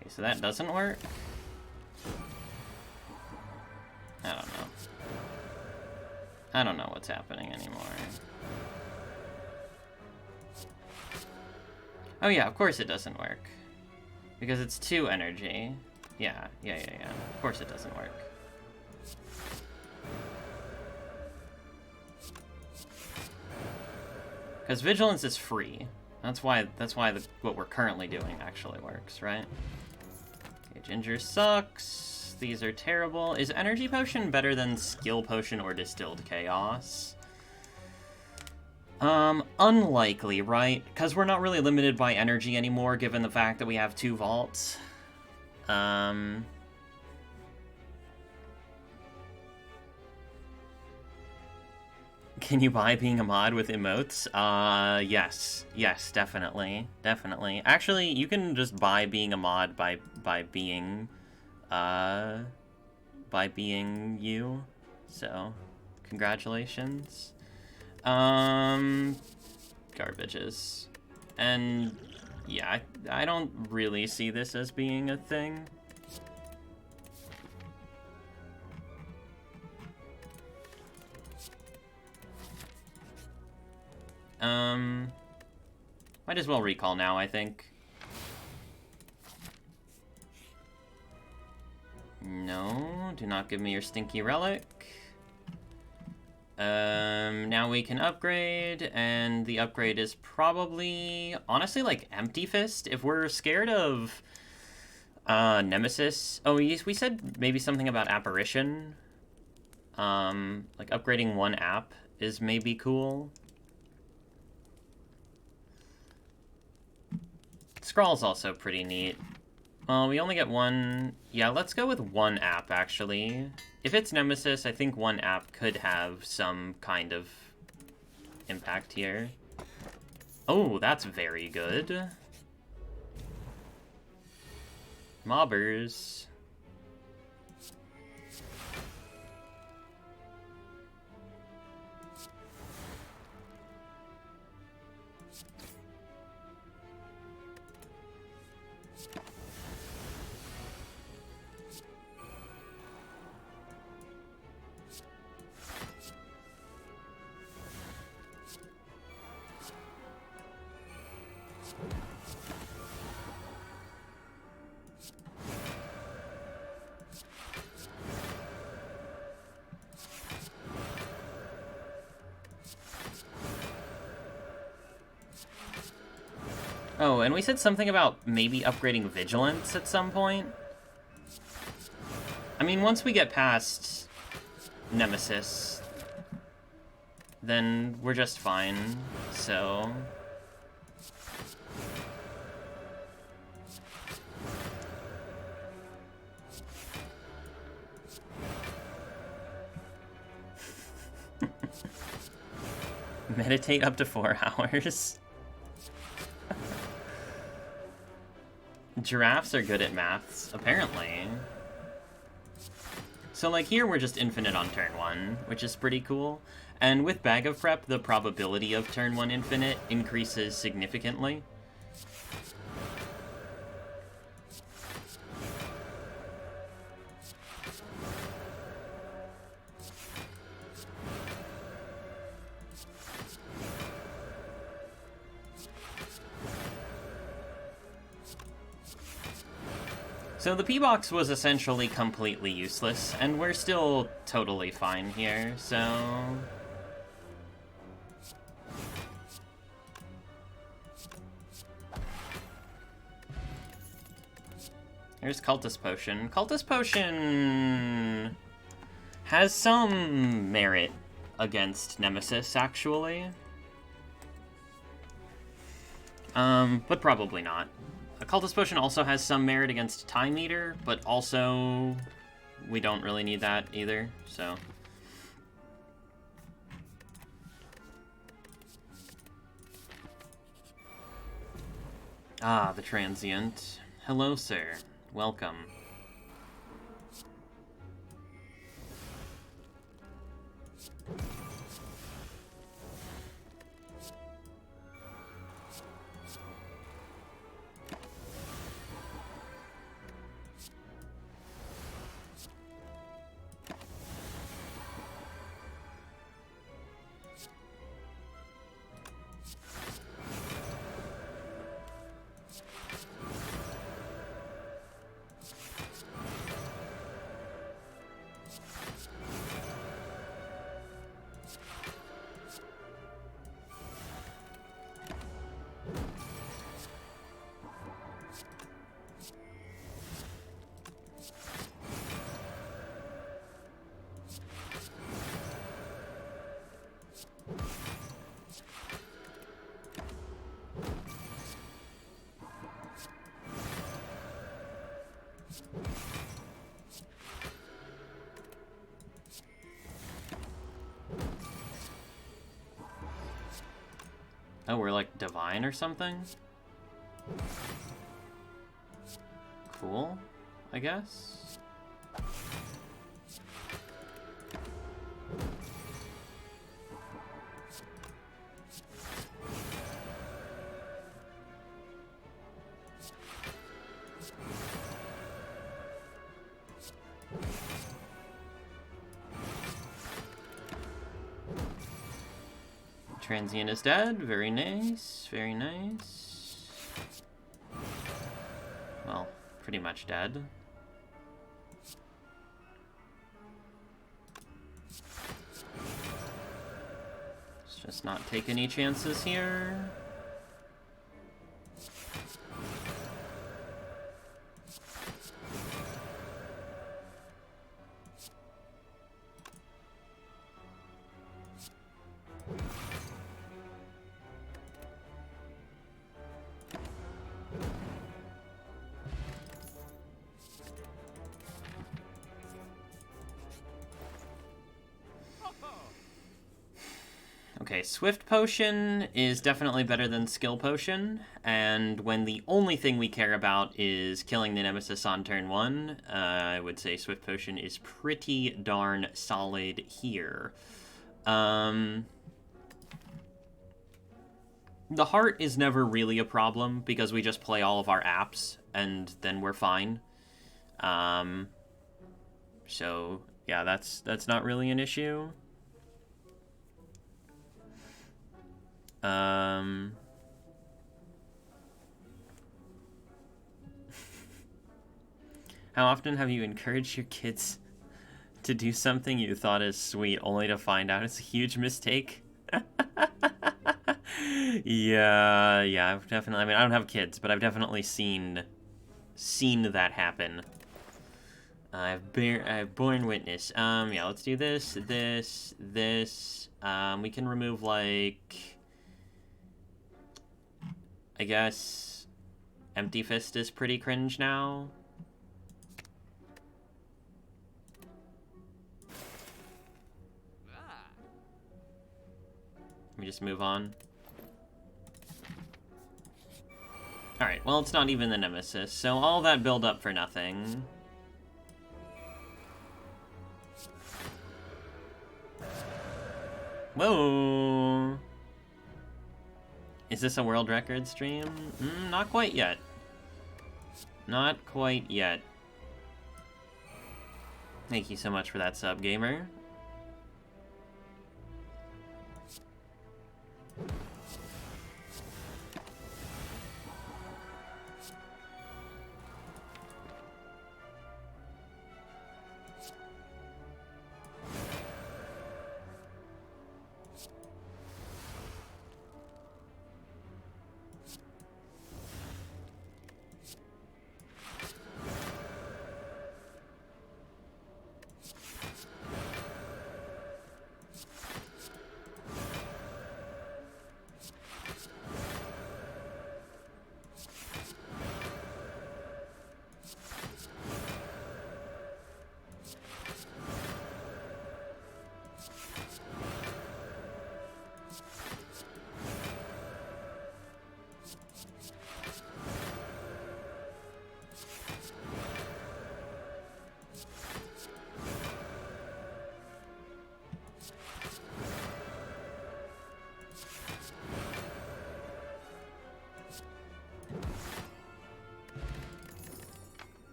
Okay, so that doesn't work. I don't know. I don't know what's happening anymore. Oh yeah, of course it doesn't work. Because it's 2 energy. Yeah. Of course it doesn't work. Because vigilance is free. That's why what we're currently doing actually works, right? Okay, ginger sucks. These are terrible. Is energy potion better than skill potion or distilled chaos? Unlikely, right? Because we're not really limited by energy anymore, given the fact that we have 2 vaults. Can you buy being a mod with emotes? Yes. Yes, definitely. Definitely. Actually, you can just buy being a mod by being you. So, congratulations. Garbages. And, yeah, I don't really see this as being a thing. Might as well recall now, I think. No, do not give me your stinky relic. Now we can upgrade, and the upgrade is probably, honestly, like, Empty Fist. If we're scared of, Nemesis... Oh, we said maybe something about Apparition. Like, upgrading 1 app is maybe cool. Scrawl's also pretty neat. Well, we only get 1... Yeah, let's go with 1 app, actually. If it's Nemesis, I think 1 app could have some kind of impact here. Oh, that's very good. Mobbers. Oh, and we said something about maybe upgrading Vigilance at some point. I mean, once we get past Nemesis, then we're just fine, so... Meditate up to 4 hours. Giraffes are good at maths, apparently. So, like, here we're just infinite on turn 1, which is pretty cool. And with Bag of Prep, the probability of turn 1 infinite increases significantly. So the P-Box was essentially completely useless, and we're still totally fine here, so... Here's Cultist Potion. Cultist Potion has some merit against Nemesis, actually. But probably not. A Cultist Potion also has some merit against Time Eater, but also we don't really need that either, so... Ah, the Transient. Hello, sir. Welcome. Oh, we're like divine or something? Cool, I guess. Transient is dead. Very nice. Very nice. Well, pretty much dead. Let's just not take any chances here. Okay, Swift Potion is definitely better than Skill Potion, and when the only thing we care about is killing the Nemesis on turn 1, I would say Swift Potion is pretty darn solid here. The Heart is never really a problem, because we just play all of our apps, and then we're fine. So, yeah, that's not really an issue. How often have you encouraged your kids to do something you thought is sweet, only to find out it's a huge mistake? Yeah, I've definitely, I mean, I don't have kids, but I've definitely seen that happen. I've borne witness. Yeah, let's do this. We can remove, like, I guess Empty Fist is pretty cringe now. Let me just move on. Alright, well, it's not even the Nemesis, so all that build up for nothing. Whoa! Is this a world record stream? Not quite yet. Not quite yet. Thank you so much for that sub, gamer.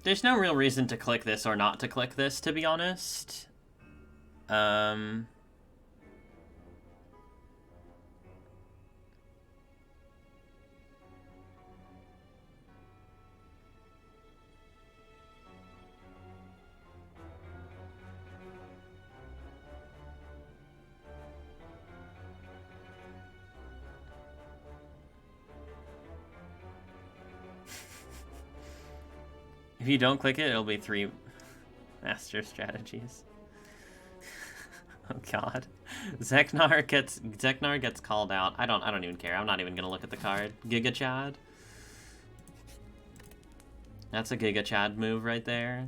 There's no real reason to click this or not to click this, to be honest. If you don't click it, it'll be 3 master strategies. Oh god. Zeknar gets called out. I don't even care. I'm not even gonna look at the card. Giga Chad. That's a Giga Chad move right there.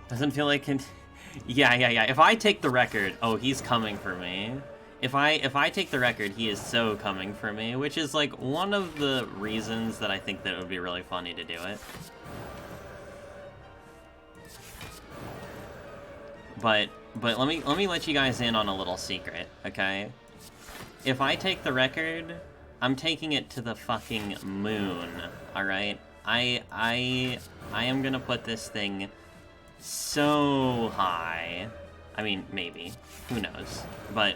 Doesn't feel like it. Yeah. If I take the record, oh, he's coming for me. If I take the record, he is so coming for me, which is like one of the reasons that I think that it would be really funny to do it. But let me let you guys in on a little secret, okay? If I take the record, I'm taking it to the fucking moon, all right? I am gonna put this thing so high. I mean, maybe. Who knows? But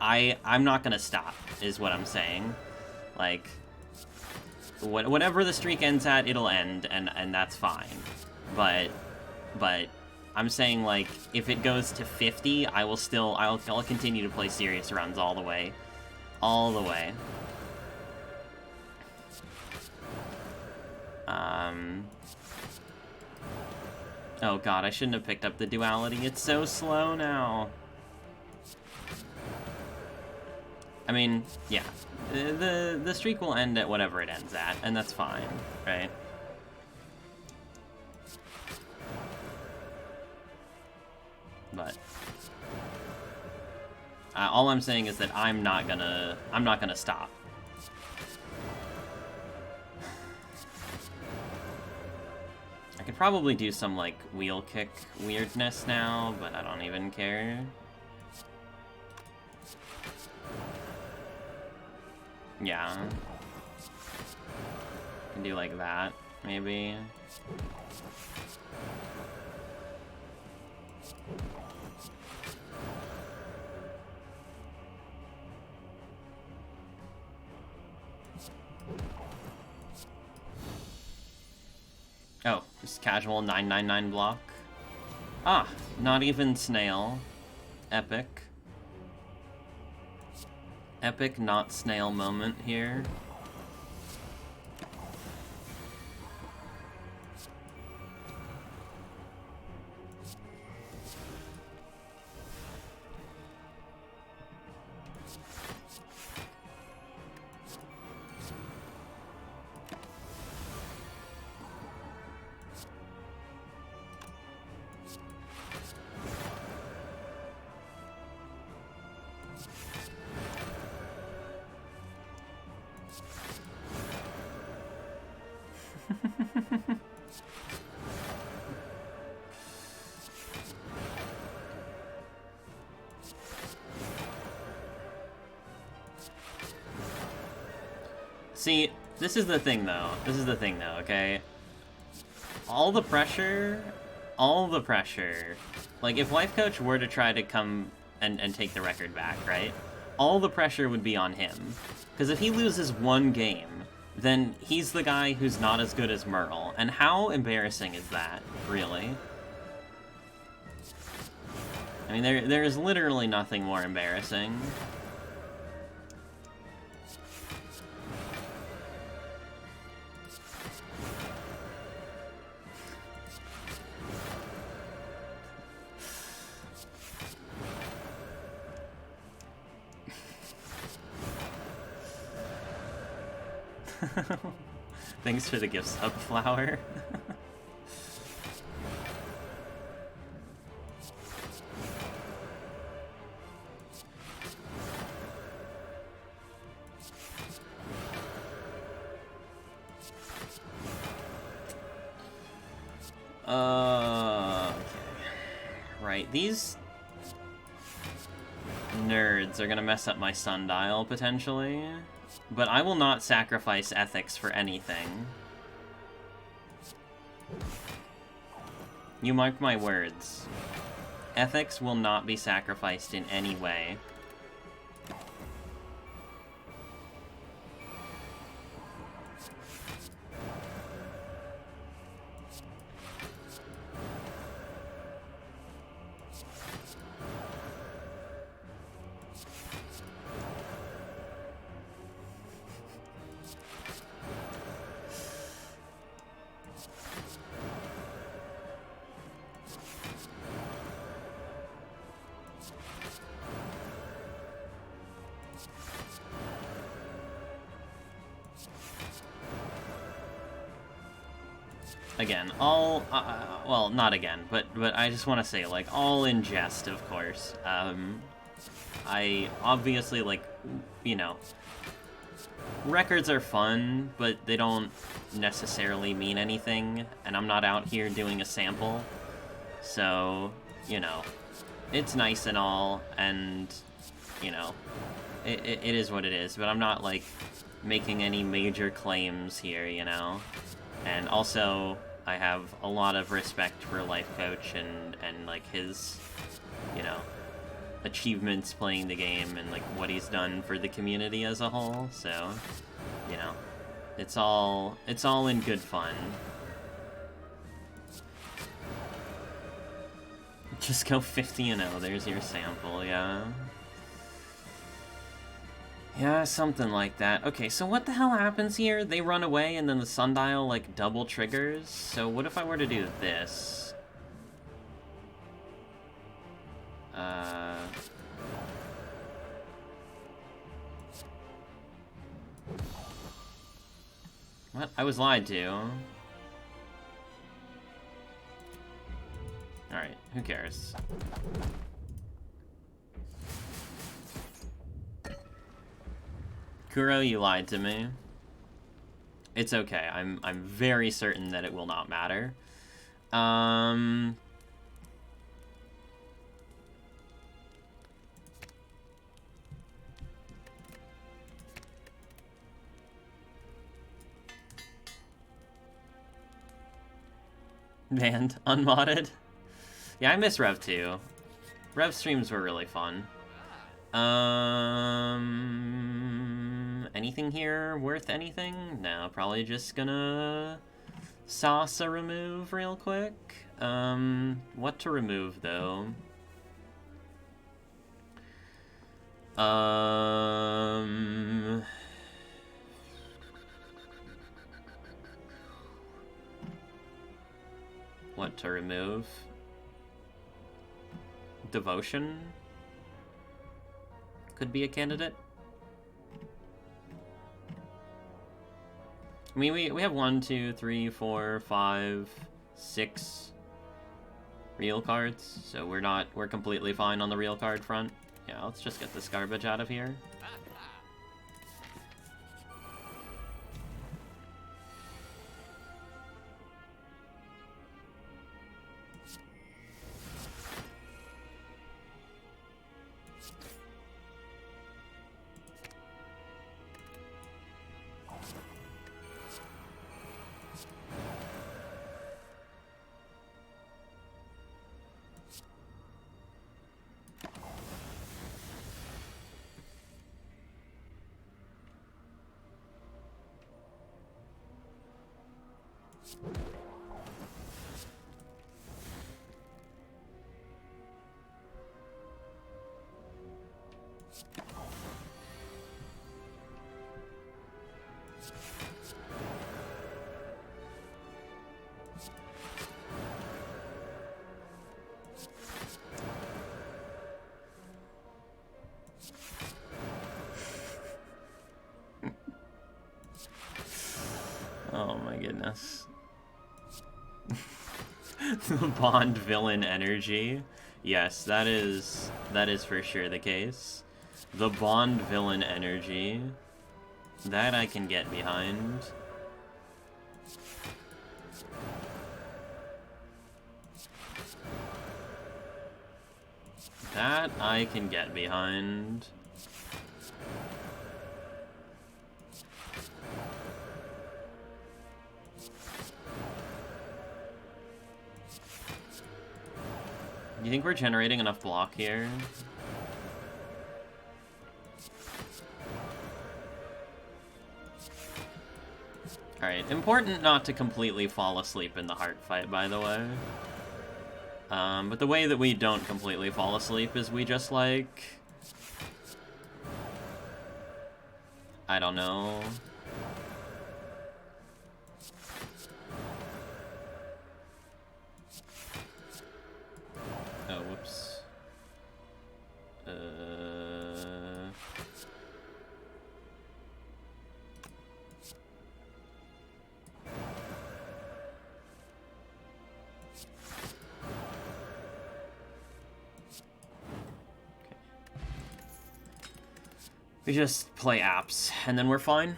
I'm not gonna stop, is what I'm saying. Like, whatever the streak ends at, it'll end, and that's fine. But I'm saying, like, if it goes to 50, I'll continue to play serious runs all the way. All the way. Oh god, I shouldn't have picked up the duality. It's so slow now. I mean, yeah. The streak will end at whatever it ends at, and that's fine, right? But All I'm saying is that I'm not gonna stop. I could probably do some, like, wheel kick weirdness now, but I don't even care. Yeah. Can do like that, maybe. Oh, just casual 999 block. Ah, not even snail. Epic. Epic not snail moment here. See, this is the thing though. Okay? All the pressure, like if Life Coach were to try to come and take the record back, right? All the pressure would be on him. Because if he loses one game, then he's the guy who's not as good as Merle. And how embarrassing is that, really? I mean, there is literally nothing more embarrassing. Thanks for the gift sub, Flower. Okay. Right, these nerds are gonna mess up my Sundial, potentially. But I will not sacrifice ethics for anything. You mark my words. Ethics will not be sacrificed in any way. Again, all, well, not again, but I just want to say, like, all in jest, of course. I obviously, like, you know, records are fun, but they don't necessarily mean anything, and I'm not out here doing a sample. So, you know, it's nice and all, and, you know, it is what it is, but I'm not, like, making any major claims here, you know? And also, I have a lot of respect for Life Coach and like, his, you know, achievements playing the game and, like, what he's done for the community as a whole, so, you know, it's all in good fun. Just go 50-0, there's your sample, yeah. Yeah, something like that. Okay, so what the hell happens here? They run away and then the Sundial, like, double triggers? So what if I were to do this? What? I was lied to. Alright, who cares? Kuro, you lied to me. It's okay. I'm very certain that it will not matter. Banned, unmodded. Yeah, I miss Rev too. Rev streams were really fun. Anything here worth anything? No, probably just gonna sauce a remove real quick. What to remove though? What to remove? Devotion could be a candidate. I mean, we have 1, 2, 3, 4, 5, 6 real cards, so we're completely fine on the real card front. Yeah, let's just get this garbage out of here. Oh my goodness. The Bond villain energy. Yes, that is for sure the case. The Bond villain energy. That I can get behind. That I can get behind. You think we're generating enough block here? Alright, important not to completely fall asleep in the heart fight, by the way. But the way that we don't completely fall asleep is we just, like... I don't know... Oh, whoops. We just play apps, and then we're fine.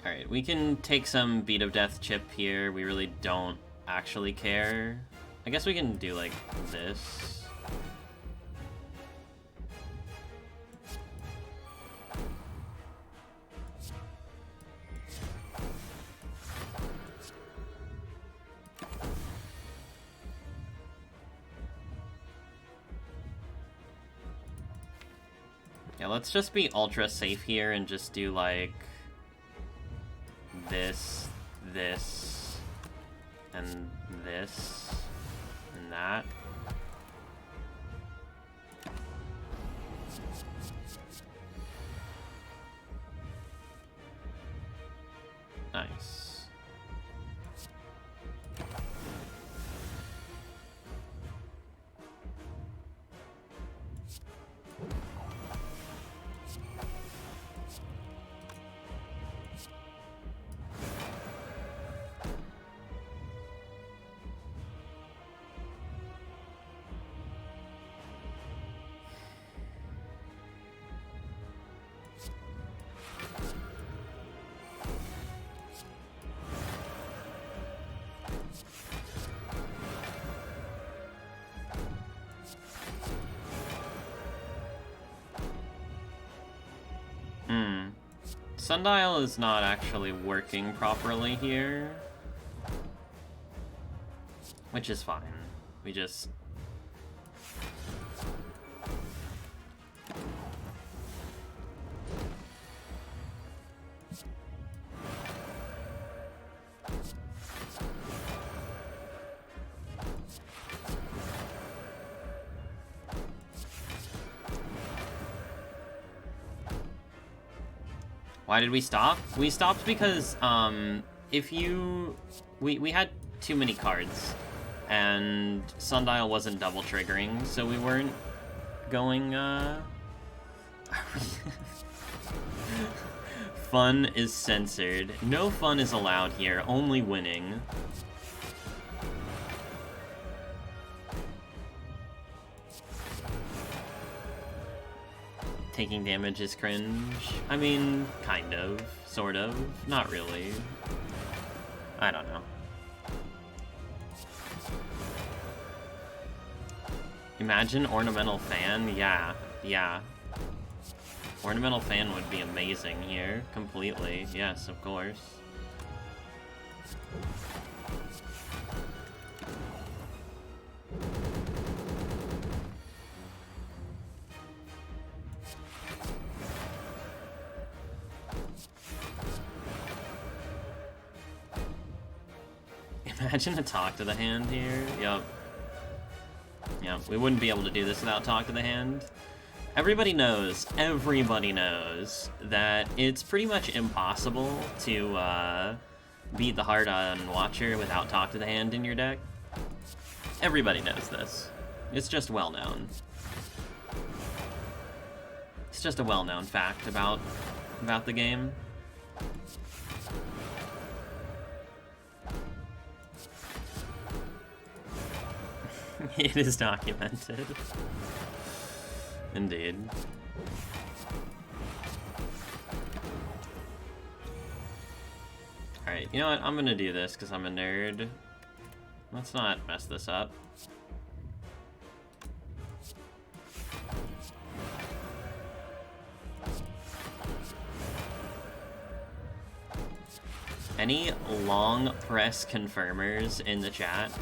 Alright, we can take some Beat of Death chip here. We really don't actually care. I guess we can do, like, this. Yeah, let's just be ultra safe here and just do, like... this, and this, and that. Nice. Sundial is not actually working properly here. Which is fine. We just... Why did we stop? We stopped because, if you... We had too many cards, and Sundial wasn't double triggering, so we weren't going, Fun is censored. No fun is allowed here, only winning. Taking damage is cringe. I mean, kind of, sort of, not really. I don't know. Imagine Ornamental Fan? Yeah. Ornamental Fan would be amazing here, completely. Yes, of course. Imagine a Talk to the Hand here. Yup. Yep, we wouldn't be able to do this without Talk to the Hand. Everybody knows that it's pretty much impossible to beat the Hard-On Watcher without Talk to the Hand in your deck. Everybody knows this. It's just well known. It's just a well-known fact about the game. It is documented. Indeed. Alright, you know what? I'm gonna do this because I'm a nerd. Let's not mess this up. Any long press confirmers in the chat?